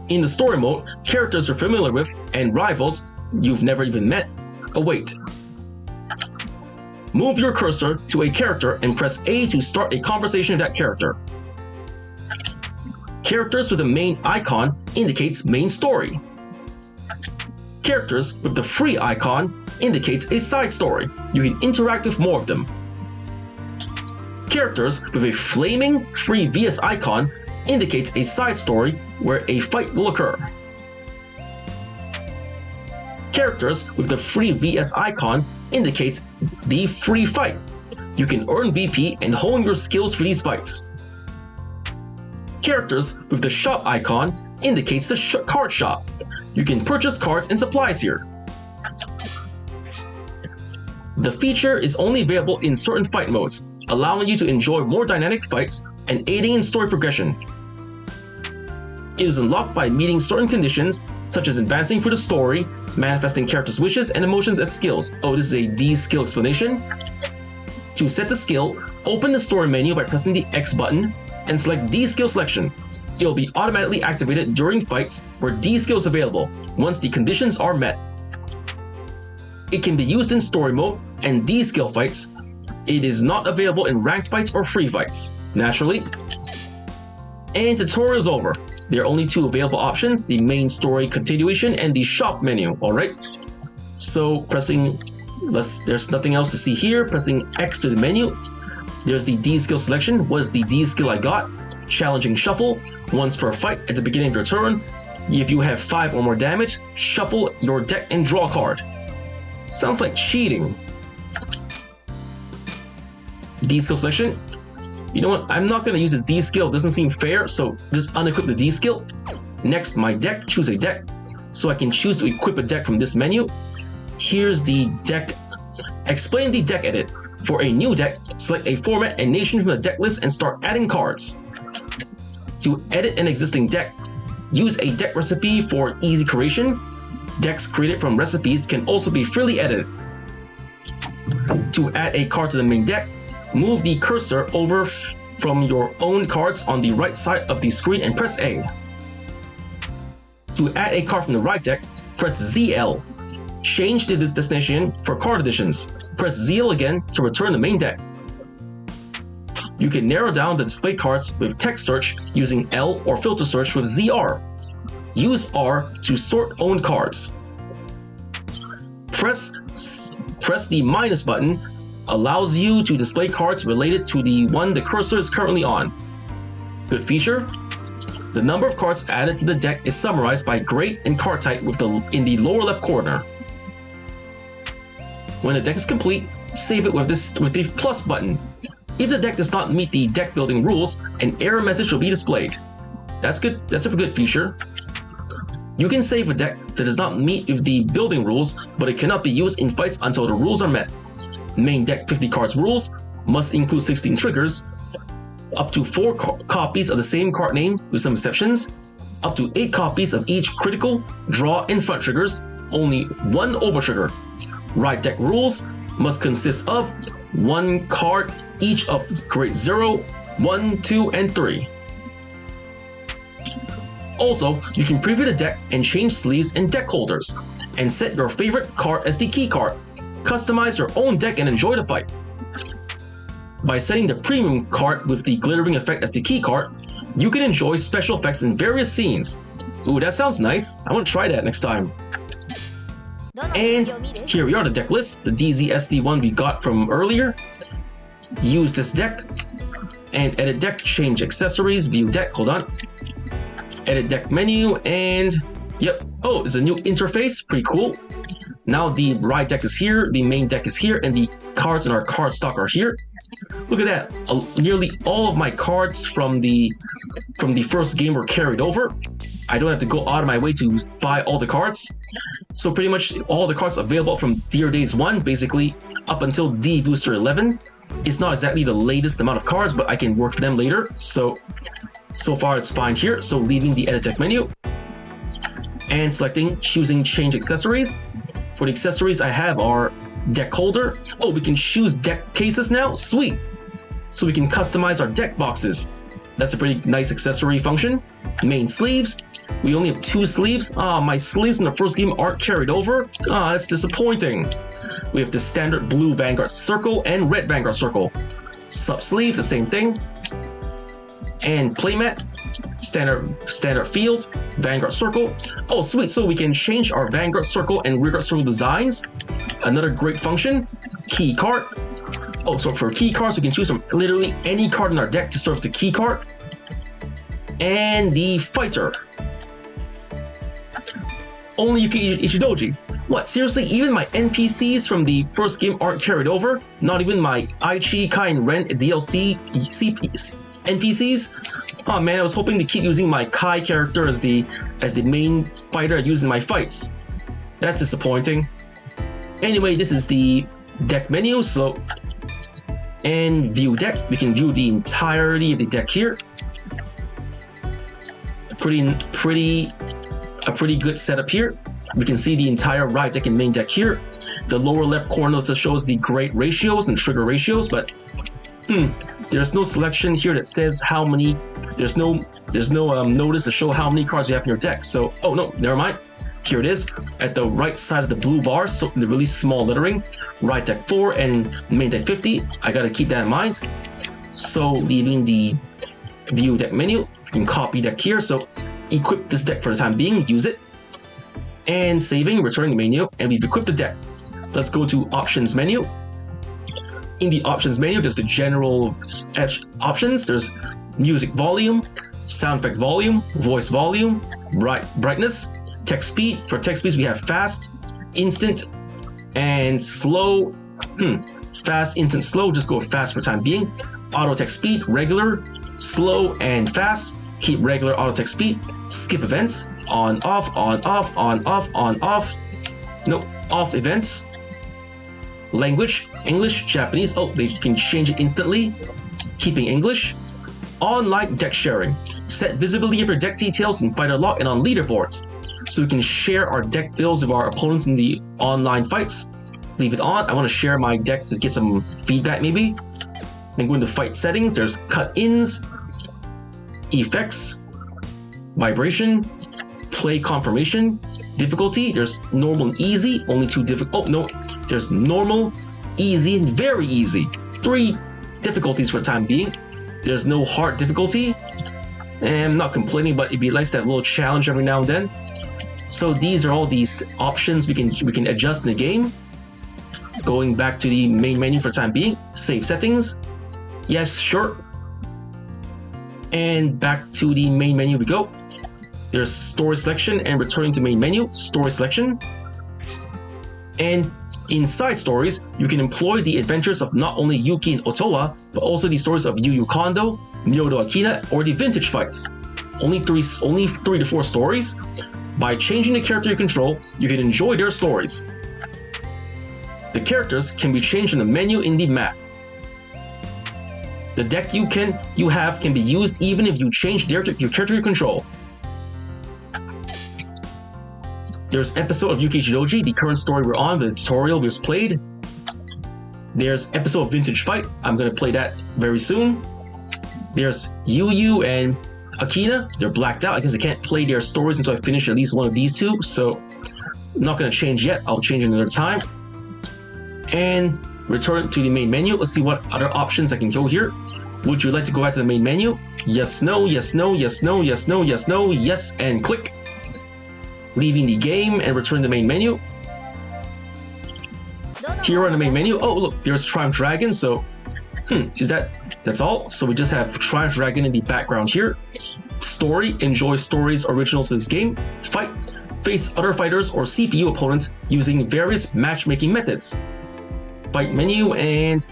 In the story mode, characters you're familiar with and rivals you've never even met await. Move your cursor to a character and press A to start a conversation with that character. Characters with a main icon indicates main story. Characters with the free icon indicates a side story. You can interact with more of them. Characters with a flaming free VS icon indicates a side story where a fight will occur. Characters with the free VS icon indicates the free fight. You can earn VP and hone your skills for these fights. Characters with the shop icon indicates the card shop. You can purchase cards and supplies here. The feature is only available in certain fight modes, allowing you to enjoy more dynamic fights and aiding in story progression. It is unlocked by meeting certain conditions, such as advancing through the story, manifesting characters' wishes and emotions as skills. Oh, this is a D skill explanation. To set the skill, open the story menu by pressing the X button and select D skill selection. It'll be automatically activated during fights where D skill is available, once the conditions are met. It can be used in story mode and D skill fights. It is not available in ranked fights or free fights, naturally. And tutorial is over. There are only two available options, the main story continuation and the shop menu, alright? So pressing, there's nothing else to see here, pressing X to the menu. There's the D skill selection. What is the D skill I got? Challenging shuffle, once per fight at the beginning of your turn. If you have 5 or more damage, shuffle your deck and draw a card. Sounds like cheating. D skill selection. You know what? I'm not going to use this D skill. It doesn't seem fair, so just unequip the D skill. Next, my deck. Choose a deck. So I can choose to equip a deck from this menu. Here's the deck. Explain the deck edit. For a new deck, select a format and nation from the deck list and start adding cards. To edit an existing deck, use a deck recipe for easy creation. Decks created from recipes can also be freely edited. To add a card to the main deck, move the cursor over from your own cards on the right side of the screen and press A. To add a card from the right deck, press ZL. Change to this destination for card additions. Press ZL again to return the main deck. You can narrow down the display cards with text search using L or filter search with ZR. Use R to sort owned cards. Press the minus button. Allows you to display cards related to the one the cursor is currently on. Good feature. The number of cards added to the deck is summarized by grade and card type in the lower left corner. When the deck is complete, save it with the plus button. If the deck does not meet the deck building rules, an error message will be displayed. That's good. That's a good feature. You can save a deck that does not meet the building rules, but it cannot be used in fights until the rules are met. Main deck 50 cards rules must include 16 triggers, up to 4 copies of the same card name with some exceptions, up to 8 copies of each critical, draw, and front triggers, only 1 over trigger. Right deck rules must consist of 1 card each of grade 0, 1, 2, and 3. Also, you can preview the deck and change sleeves and deck holders, and set your favorite card as the key card. Customize your own deck and enjoy the fight. By setting the premium card with the glittering effect as the key card, you can enjoy special effects in various scenes. Ooh, that sounds nice. I want to try that next time. And here we are, the deck list, the DZSD one we got from earlier. Use this deck and edit deck, change accessories, view deck, hold on. Edit deck menu and yep. Oh, it's a new interface, pretty cool. Now the right deck is here, the main deck is here, and the cards in our card stock are here. Look at that, nearly all of my cards from the first game were carried over. I don't have to go out of my way to buy all the cards. So pretty much all the cards available from Dear Days 1, basically up until D Booster 11. It's not exactly the latest amount of cards, but I can work for them later. So far it's fine here. So leaving the edit deck menu and choosing change accessories. For the accessories I have are deck holder. Oh, we can choose deck cases now, sweet. So we can customize our deck boxes. That's a pretty nice accessory function. Main sleeves. We only have 2 sleeves. My sleeves in the first game aren't carried over. That's disappointing. We have the standard blue Vanguard circle and red Vanguard circle. Sub sleeve, the same thing. And playmat, standard field, Vanguard circle. Oh, sweet. So we can change our Vanguard circle and rearguard circle designs. Another great function, key card. Oh, so for key cards, we can choose from literally any card in our deck to serve as the key card. And the fighter. Only Yuki Ichidoji. What, seriously? Even my NPCs from the first game aren't carried over? Not even my Aichi, Kai, and Ren DLC NPCs? Oh man, I was hoping to keep using my Kai character as the main fighter I use in my fights. That's disappointing. Anyway, this is the deck menu, and view deck. We can view the entirety of the deck here. A pretty good setup here. We can see the entire right deck and main deck here. The lower left corner just shows the grade ratios and trigger ratios, but there's no selection here that says how many. There's no notice to show how many cards you have in your deck. So, oh no, never mind. Here it is at the right side of the blue bar. So the really small lettering, right deck 4 and main deck 50. I gotta keep that in mind. So leaving the view deck menu, you can copy deck here. So equip this deck for the time being, use it. And saving, returning the menu, and we've equipped the deck. Let's go to options menu. In the options menu, there's the general options. There's music volume, sound effect volume, voice volume, brightness, text speed. For text speeds, we have fast, instant, and slow. Fast, instant, slow. Just go fast for time being. Auto text speed, regular, slow, and fast. Keep regular auto text speed. Skip events. On, off, on, off, on, off, on, off. No, off events. Language, English, Japanese. Oh, they can change it instantly. Keeping English. Online deck sharing. Set visibility of your deck details in fighter log and on leaderboards. So we can share our deck builds of our opponents in the online fights. Leave it on. I want to share my deck to get some feedback maybe. Then go into fight settings. There's cut-ins, effects, vibration, play confirmation, difficulty. There's normal and easy, only 2 difficult. Oh no, there's normal, easy, and very easy. 3 difficulties for the time being. There's no hard difficulty. And I'm not complaining, but it'd be nice to have a little challenge every now and then. So these are all these options we can adjust in the game. Going back to the main menu for the time being. Save settings. Yes, sure. And back to the main menu we go. There's story selection and returning to main menu, story selection. And inside stories, you can employ the adventures of not only Yuki and Otowa, but also the stories of Yu Yu Kondo, Myodo Akina, or the vintage fights. Only 3 to 4 stories. By changing the character you control, you can enjoy their stories. The characters can be changed in the menu in the map. The deck you have can be used even if you change your character you control. There's episode of Yuki Ichidoji, the current story we're on, the tutorial we just played. There's episode of Vintage Fight. I'm going to play that very soon. There's Yu Yu and Akina. They're blacked out. I guess I can't play their stories until I finish at least one of these 2. So I'm not going to change yet. I'll change another time. And return to the main menu. Let's see what other options I can go here. Would you like to go back to the main menu? Yes, no, yes, no, yes, no, yes, no, yes, no, yes, and click. Leaving the game and return to the main menu. Here on the main menu, oh look, there's Triumph Dragon, so that's all. So we just have Triumph Dragon in the background here. Story, enjoy stories original to this game. Fight, face other fighters or CPU opponents using various matchmaking methods. Fight menu, and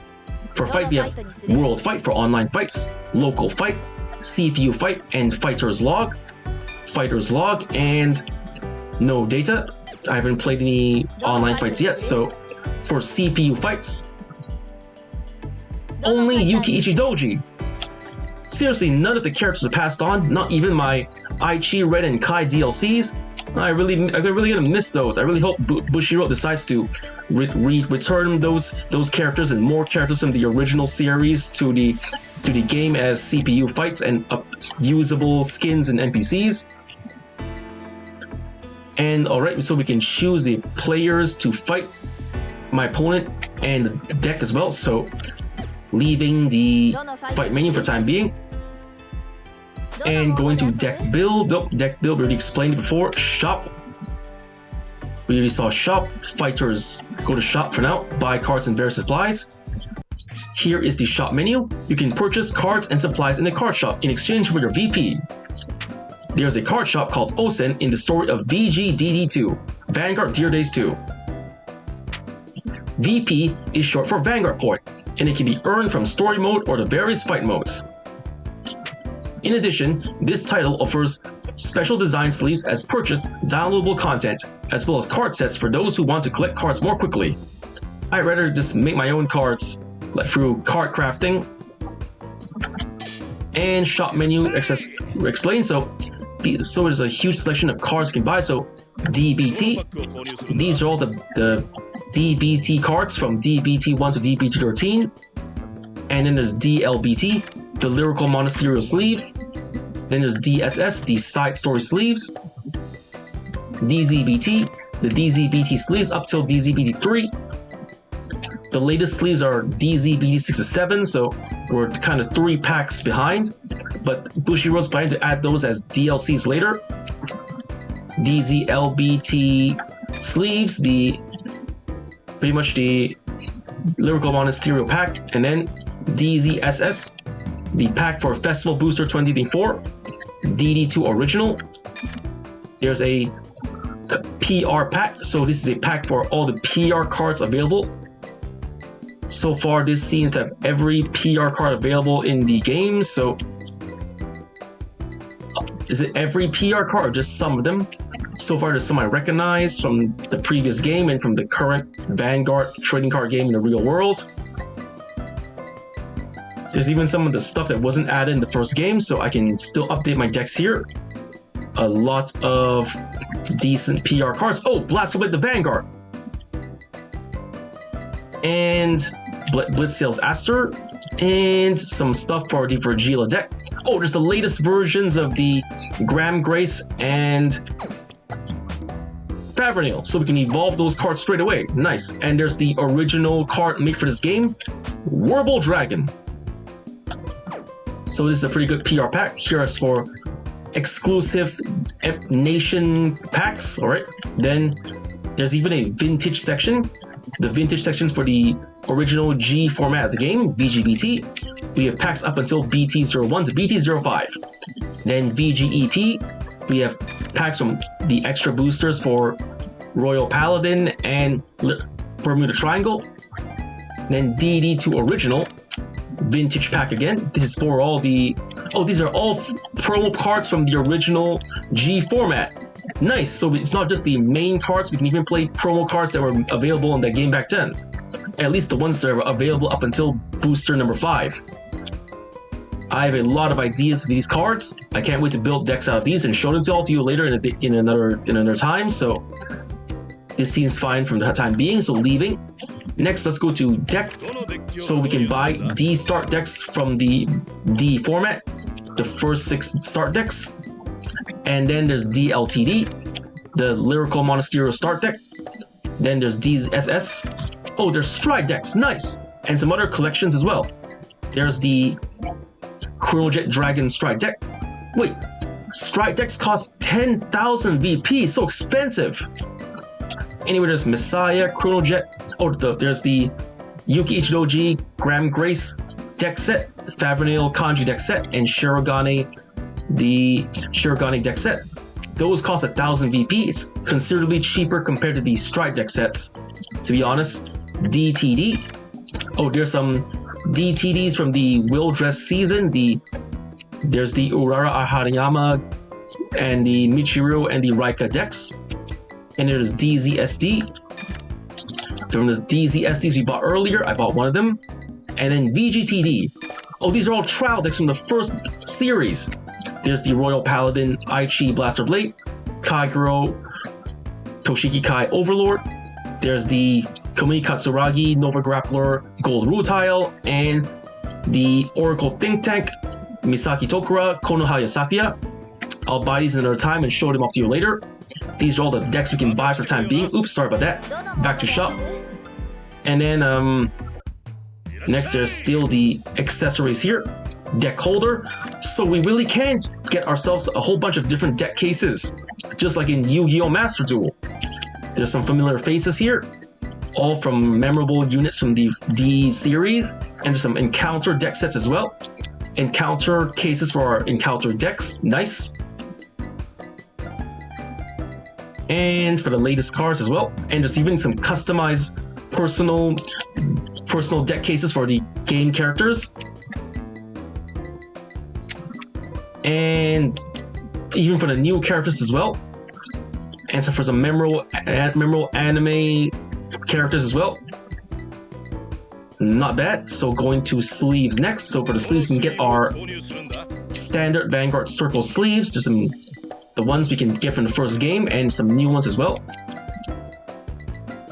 for fight we have World Fight for online fights, Local Fight, CPU Fight, and Fighter's Log. Fighter's Log, and no data. I haven't played any online fights yet, so for CPU fights, only Yuki Ichidoji. Seriously, none of the characters are passed on, not even my Aichi, Red, and Kai DLCs. I'm really gonna miss those. I really hope Bushiroad decides to return those characters and more characters from the original series to the game as CPU fights and usable skins and NPCs. And alright, so we can choose the players to fight my opponent and the deck as well. So leaving the fight menu for the time being. And going to deck build. Nope, deck build, we already explained it before. Shop. We already saw shop. Fighters, go to shop for now. Buy cards and various supplies. Here is the shop menu. You can purchase cards and supplies in the card shop in exchange for your VP. There's a card shop called Osen in the story of VGDD2, Vanguard Dear Days 2. VP is short for Vanguard Point, and it can be earned from story mode or the various fight modes. In addition, this title offers special design sleeves as purchased downloadable content, as well as card sets for those who want to collect cards more quickly. I'd rather just make my own cards through card crafting. And shop menu explained, so there's a huge selection of cards you can buy. So DBT, these are all the DBT cards from DBT 1 to DBT 13. And then there's DLBT, the Lyrical Monasterio sleeves. Then there's DSS, the side story sleeves. DZBT, the DZBT sleeves up till DZBT 3. The latest sleeves are DZBT 6 to 7, so we're kind of 3 packs behind. But Bushiroad's planning to add those as DLCs later. DZLBT sleeves, pretty much the Lyrical Monasterio pack, and then DZSS, the pack for Festival Booster 2024, DD2 Original. There's a PR pack, so this is a pack for all the PR cards available. So far, this seems to have every PR card available in the game, so is it every PR card or just some of them? So far, there's some I recognize from the previous game and from the current Vanguard trading card game in the real world. There's even some of the stuff that wasn't added in the first game, so I can still update my decks here. A lot of decent PR cards. Oh, Blastblade the Vanguard! And Blitzsail's Aster, and some stuff for the Vergila deck. Oh, there's the latest versions of the Graham Grace and Favernil, so we can evolve those cards straight away. Nice. And there's the original card made for this game, Warble Dragon. So this is a pretty good PR pack. Here's for exclusive nation packs. All right. Then there's even a vintage section. The vintage sections for the original G format of the game, VGBT. We have packs up until BT01 to BT05. Then VGEP, we have packs from the extra boosters for Royal Paladin and Bermuda Triangle. Then DD2 Original, vintage pack again. This is for all the... Oh, these are all promo cards from the original G format. Nice, so it's not just the main cards, we can even play promo cards that were available in that game back then. At least the ones that were available up until booster number 5. I have a lot of ideas for these cards. I can't wait to build decks out of these and show them to you later in another time, so this seems fine from the time being, so leaving. Next, let's go to deck, so we can buy D start decks from the D format, the first 6 start decks. And then there's DLTD, the Lyrical Monasterio start deck. Then there's DSS. Oh, there's Stride decks, nice! And some other collections as well. There's the Chronojet Dragon Stride deck. Wait, Stride decks cost 10,000 VP, so expensive! Anyway, there's Messiah, Chronojet. Oh, there's the Yuki Ichidoji Graham Grace deck set, Favernil Kanji deck set, and Shirogane, the Shirogane deck set. Those cost 1,000 VP. It's considerably cheaper compared to the Stride deck sets, to be honest. DTD. Oh, there's some DTDs from the Will Dress season. There's the Urara Hariyama and the Michiru and the Raika decks. And there's DZSD. From the DZSDs we bought earlier, I bought one of them. And then VGTD. Oh, these are all trial decks from the first series. There's the Royal Paladin Aichi Blaster Blade, Kaiguro Toshiki Kai Overlord. There's the Kamui Katsuragi Nova Grappler Gold Rule Tile, and the Oracle Think Tank Misaki Tokura Konohaya Sakuya. I'll buy these another time and show them off to you later. These are all the decks we can buy for the time being. Oops, sorry about that. Back to shop. And then next there's still the accessories here. Deck holder. So we really can get ourselves a whole bunch of different deck cases, just like in Yu-Gi-Oh! Master Duel. There's some familiar faces here, all from memorable units from the D series, and there's some encounter deck sets as well. Encounter cases for our encounter decks, nice. And for the latest cards as well, and there's even some customized personal deck cases for the game characters. And even for the new characters as well. And so for some memorable anime characters as well. Not bad. So going to sleeves next. So for the sleeves, we can get our standard Vanguard Circle sleeves. There's some the ones we can get from the first game and some new ones as well.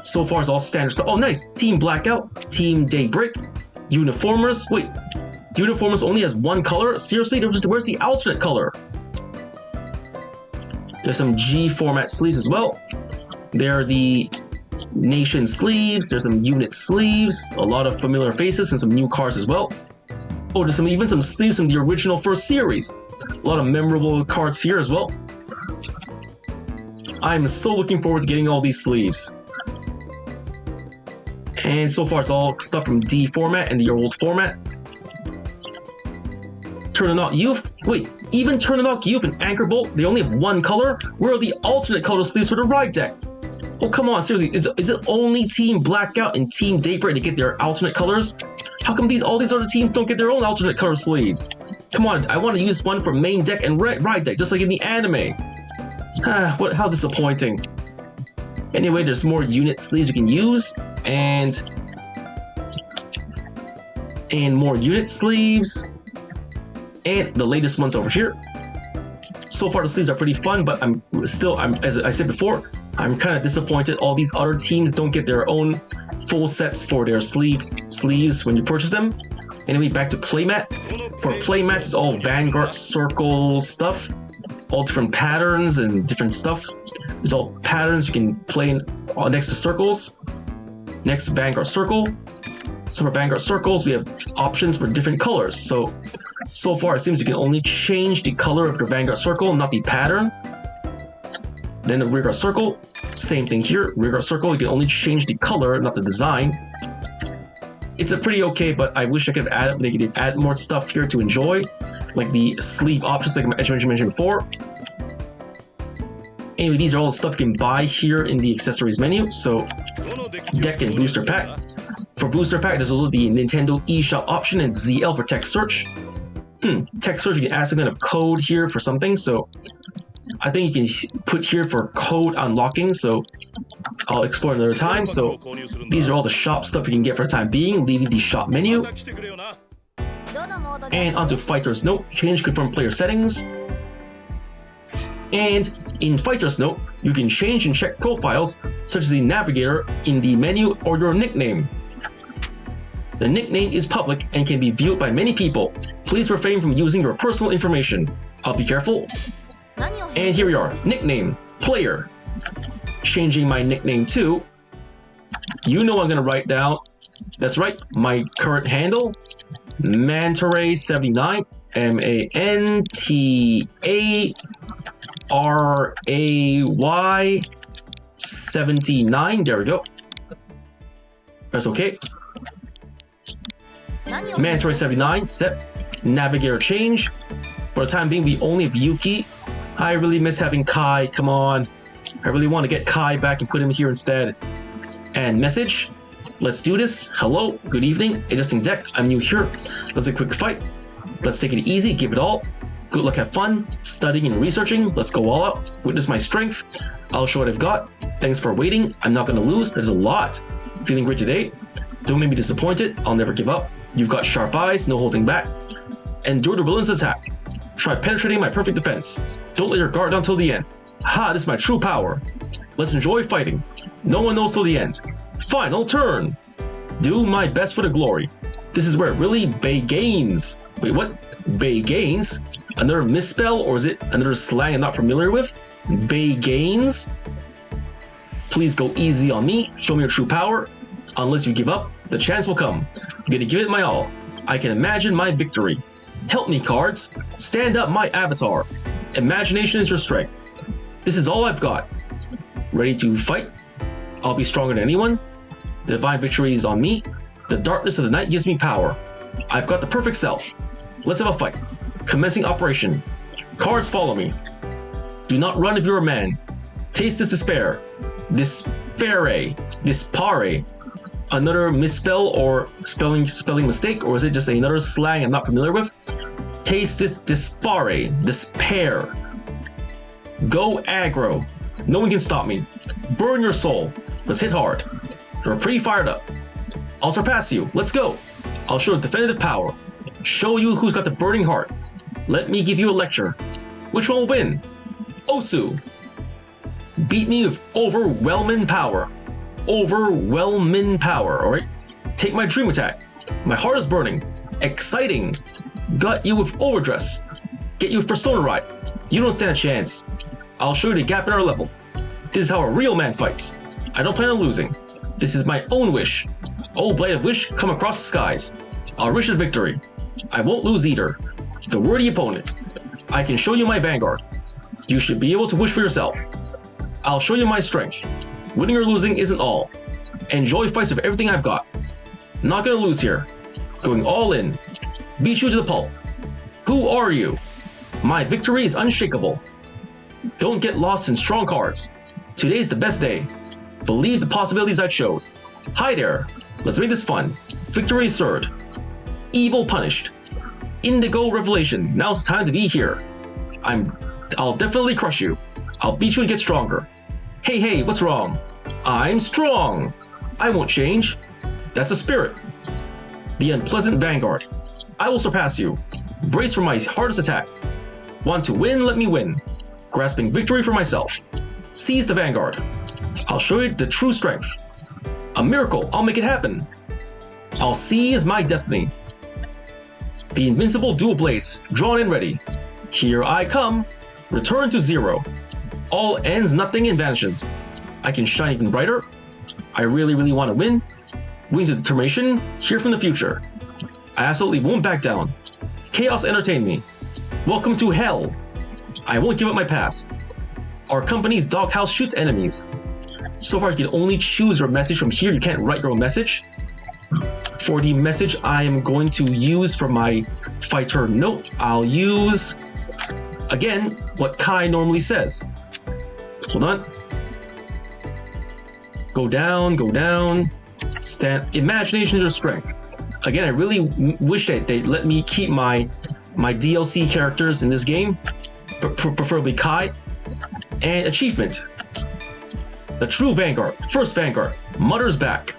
So far it's all standard stuff. Oh, nice. Team Blackout, Team Daybreak, Uniformers. Wait, Uniformers only has one color? Seriously? Where's the alternate color? There's some G format sleeves as well. There are the Nation sleeves. There's some unit sleeves. A lot of familiar faces and some new cards as well. Oh, there's even some sleeves from the original first series. A lot of memorable cards here as well. I'm so looking forward to getting all these sleeves. And so far it's all stuff from D format and the old format. Turnout Youth. Wait, even Turnout Youth and Anchor Bolt, they only have one color? Where are the alternate color sleeves for the ride deck? Oh, come on, seriously, is it only Team Blackout and Team Daybreak to get their alternate colors? How come all these other teams don't get their own alternate color sleeves? Come on, I want to use one for main deck and ride deck, just like in the anime. How disappointing. Anyway, there's more unit sleeves you can use, and more unit sleeves, and the latest ones over here. So far, the sleeves are pretty fun, but as I said before, I'm kind of disappointed all these other teams don't get their own full sets for their sleeves when you purchase them. Anyway, back to playmat. For playmats, it's all Vanguard circle stuff, all different patterns and different stuff. It's all patterns you can play next to circles. Next, Vanguard circle. So for Vanguard circles, we have options for different colors. So far, it seems you can only change the color of your Vanguard circle, not the pattern. Then the Rearguard circle, same thing here. Rearguard circle, you can only change the color, not the design. It's a pretty okay, but I wish I could add more stuff here to enjoy, like the sleeve options, like I mentioned before. Anyway, these are all the stuff you can buy here in the accessories menu. So, deck and booster pack. For booster pack, there's also the Nintendo eShop option and ZL for text search. Text search, you can add some kind of code here for something. So, I think you can put here for code unlocking. So, I'll explore another time. So, these are all the shop stuff you can get for the time being, leaving the shop menu. And onto Fighter's Note, change confirm player settings. And in Fighter's Note, you can change and check profiles, such as the navigator in the menu or your nickname. The nickname is public and can be viewed by many people. Please refrain from using your personal information. I'll be careful. And here we are, nickname, player. Changing my nickname to, you know I'm gonna write down, that's right, my current handle, Mantaray79, MANTARAY79, there we go. Press OK. Mantaray79, set, navigator change. For the time being, we only have Yuki. I really miss having Kai, come on. I really want to get Kai back and put him here instead. And message. Let's do this. Hello, good evening. Adjusting deck. I'm new here. Let's do a quick fight. Let's take it easy, give it all. Good luck, have fun. Studying and researching. Let's go all out. Witness my strength. I'll show what I've got. Thanks for waiting. I'm not going to lose. There's a lot. Feeling great today. Don't make me disappointed. I'll never give up. You've got sharp eyes, no holding back. Endure the villain's attack. Try penetrating my perfect defense. Don't let your guard down till the end. Ha, this is my true power. Let's enjoy fighting. No one knows till the end. Final turn. Do my best for the glory. This is where it really begins. Wait, what? Begins? Another misspell, or is it another slang I'm not familiar with? Begins? Please go easy on me. Show me your true power. Unless you give up, the chance will come. I'm gonna give it my all. I can imagine my victory. Help me, cards. Stand up, my avatar. Imagination is your strength. This is all I've got. Ready to fight? I'll be stronger than anyone. The divine victory is on me. The darkness of the night gives me power. I've got the perfect self. Let's have a fight. Commencing operation. Cards, follow me. Do not run if you're a man. Taste this despair. Dispare. Another misspell or spelling mistake, or is it just another slang I'm not familiar with? Taste this despair. Go aggro. No one can stop me. Burn your soul. Let's hit hard. You're pretty fired up. I'll surpass you. Let's go. I'll show definitive power. Show you who's got the burning heart. Let me give you a lecture. Which one will win? Osu. Beat me with overwhelming power. Overwhelming power, alright? Take my dream attack. My heart is burning. Exciting. Got you with overdress. Get you with persona ride. You don't stand a chance. I'll show you the gap in our level. This is how a real man fights. I don't plan on losing. This is my own wish. Oh, blade of wish, come across the skies. I'll wish a victory. I won't lose either. The worthy opponent. I can show you my Vanguard. You should be able to wish for yourself. I'll show you my strength. Winning or losing isn't all. Enjoy fights with everything I've got. Not gonna lose here. Going all in. Beat you to the pulp. Who are you? My victory is unshakable. Don't get lost in strong cards. Today's the best day. Believe the possibilities I chose. Hi there. Let's make this fun. Victory assured. Evil punished. Indigo revelation. Now's the time to be here. I'll definitely crush you. I'll beat you and get stronger. Hey, what's wrong? I'm strong. I won't change. That's the spirit. The unpleasant Vanguard. I will surpass you. Brace for my hardest attack. Want to win? Let me win. Grasping victory for myself. Seize the Vanguard. I'll show you the true strength. A miracle. I'll make it happen. I'll seize my destiny. The invincible dual blades. Drawn and ready. Here I come. Return to zero. All ends nothing and vanishes. I can shine even brighter. I really want to win. Wings of determination. Here from the future. I absolutely won't back down. Chaos entertain me. Welcome to hell. I won't give up my path. Our company's doghouse shoots enemies. So far, you can only choose your message from here. You can't write your own message. For the message I am going to use for my fighter note, I'll use, again, what Kai normally says. Hold on. Go down. Stand. Imagination or strength. Again, I really wish that they let me keep my DLC characters in this game, preferably Kai. And achievement. The true Vanguard. First Vanguard. Mother's back.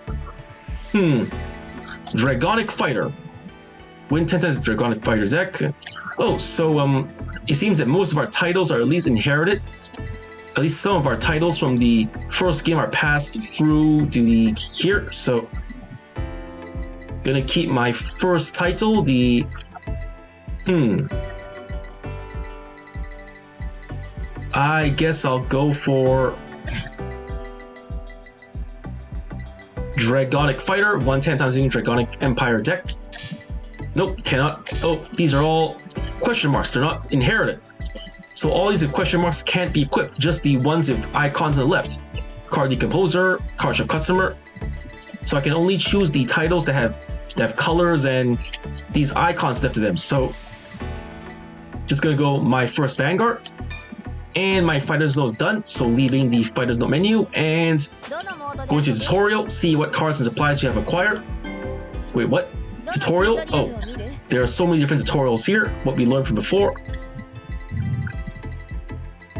Dragonic Fighter. Win 10 times Dragonic Fighter deck. Oh, so it seems that most of our titles are at least inherited. At least some of our titles from the first game are passed through to the here. So gonna keep my first title, the I guess I'll go for Dragonic Fighter, 1/10 times using Dragonic Empire deck. Nope, cannot. Oh, these are all question marks. They're not inherited. So all these question marks can't be equipped, just the ones with icons on the left. Card Decomposer, Card Shop Customer. So I can only choose the titles that have colors and these icons left to them. So just gonna go my first Vanguard. And my fighter's note is done, so leaving the fighter's note menu and going to tutorial, see what cards and supplies you have acquired. Wait, what? Tutorial? Oh, there are so many different tutorials here, what we learned from before.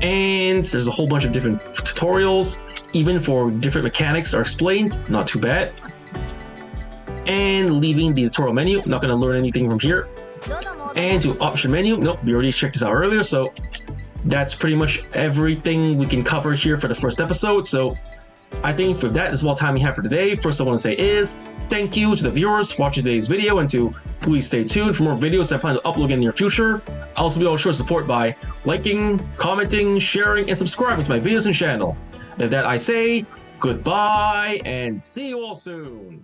And there's a whole bunch of different tutorials, even for different mechanics are explained, not too bad. And leaving the tutorial menu, not going to learn anything from here. And to option menu, nope, we already checked this out earlier, so that's pretty much everything we can cover here for the first episode. So I think for that is all time we have for today. First I want to say is thank you to the viewers watching today's video, and to please stay tuned for more videos I plan to upload in the near future. I'll also be able to show support by liking, commenting, sharing, and subscribing to my videos and channel. And with that I say goodbye and see you all soon.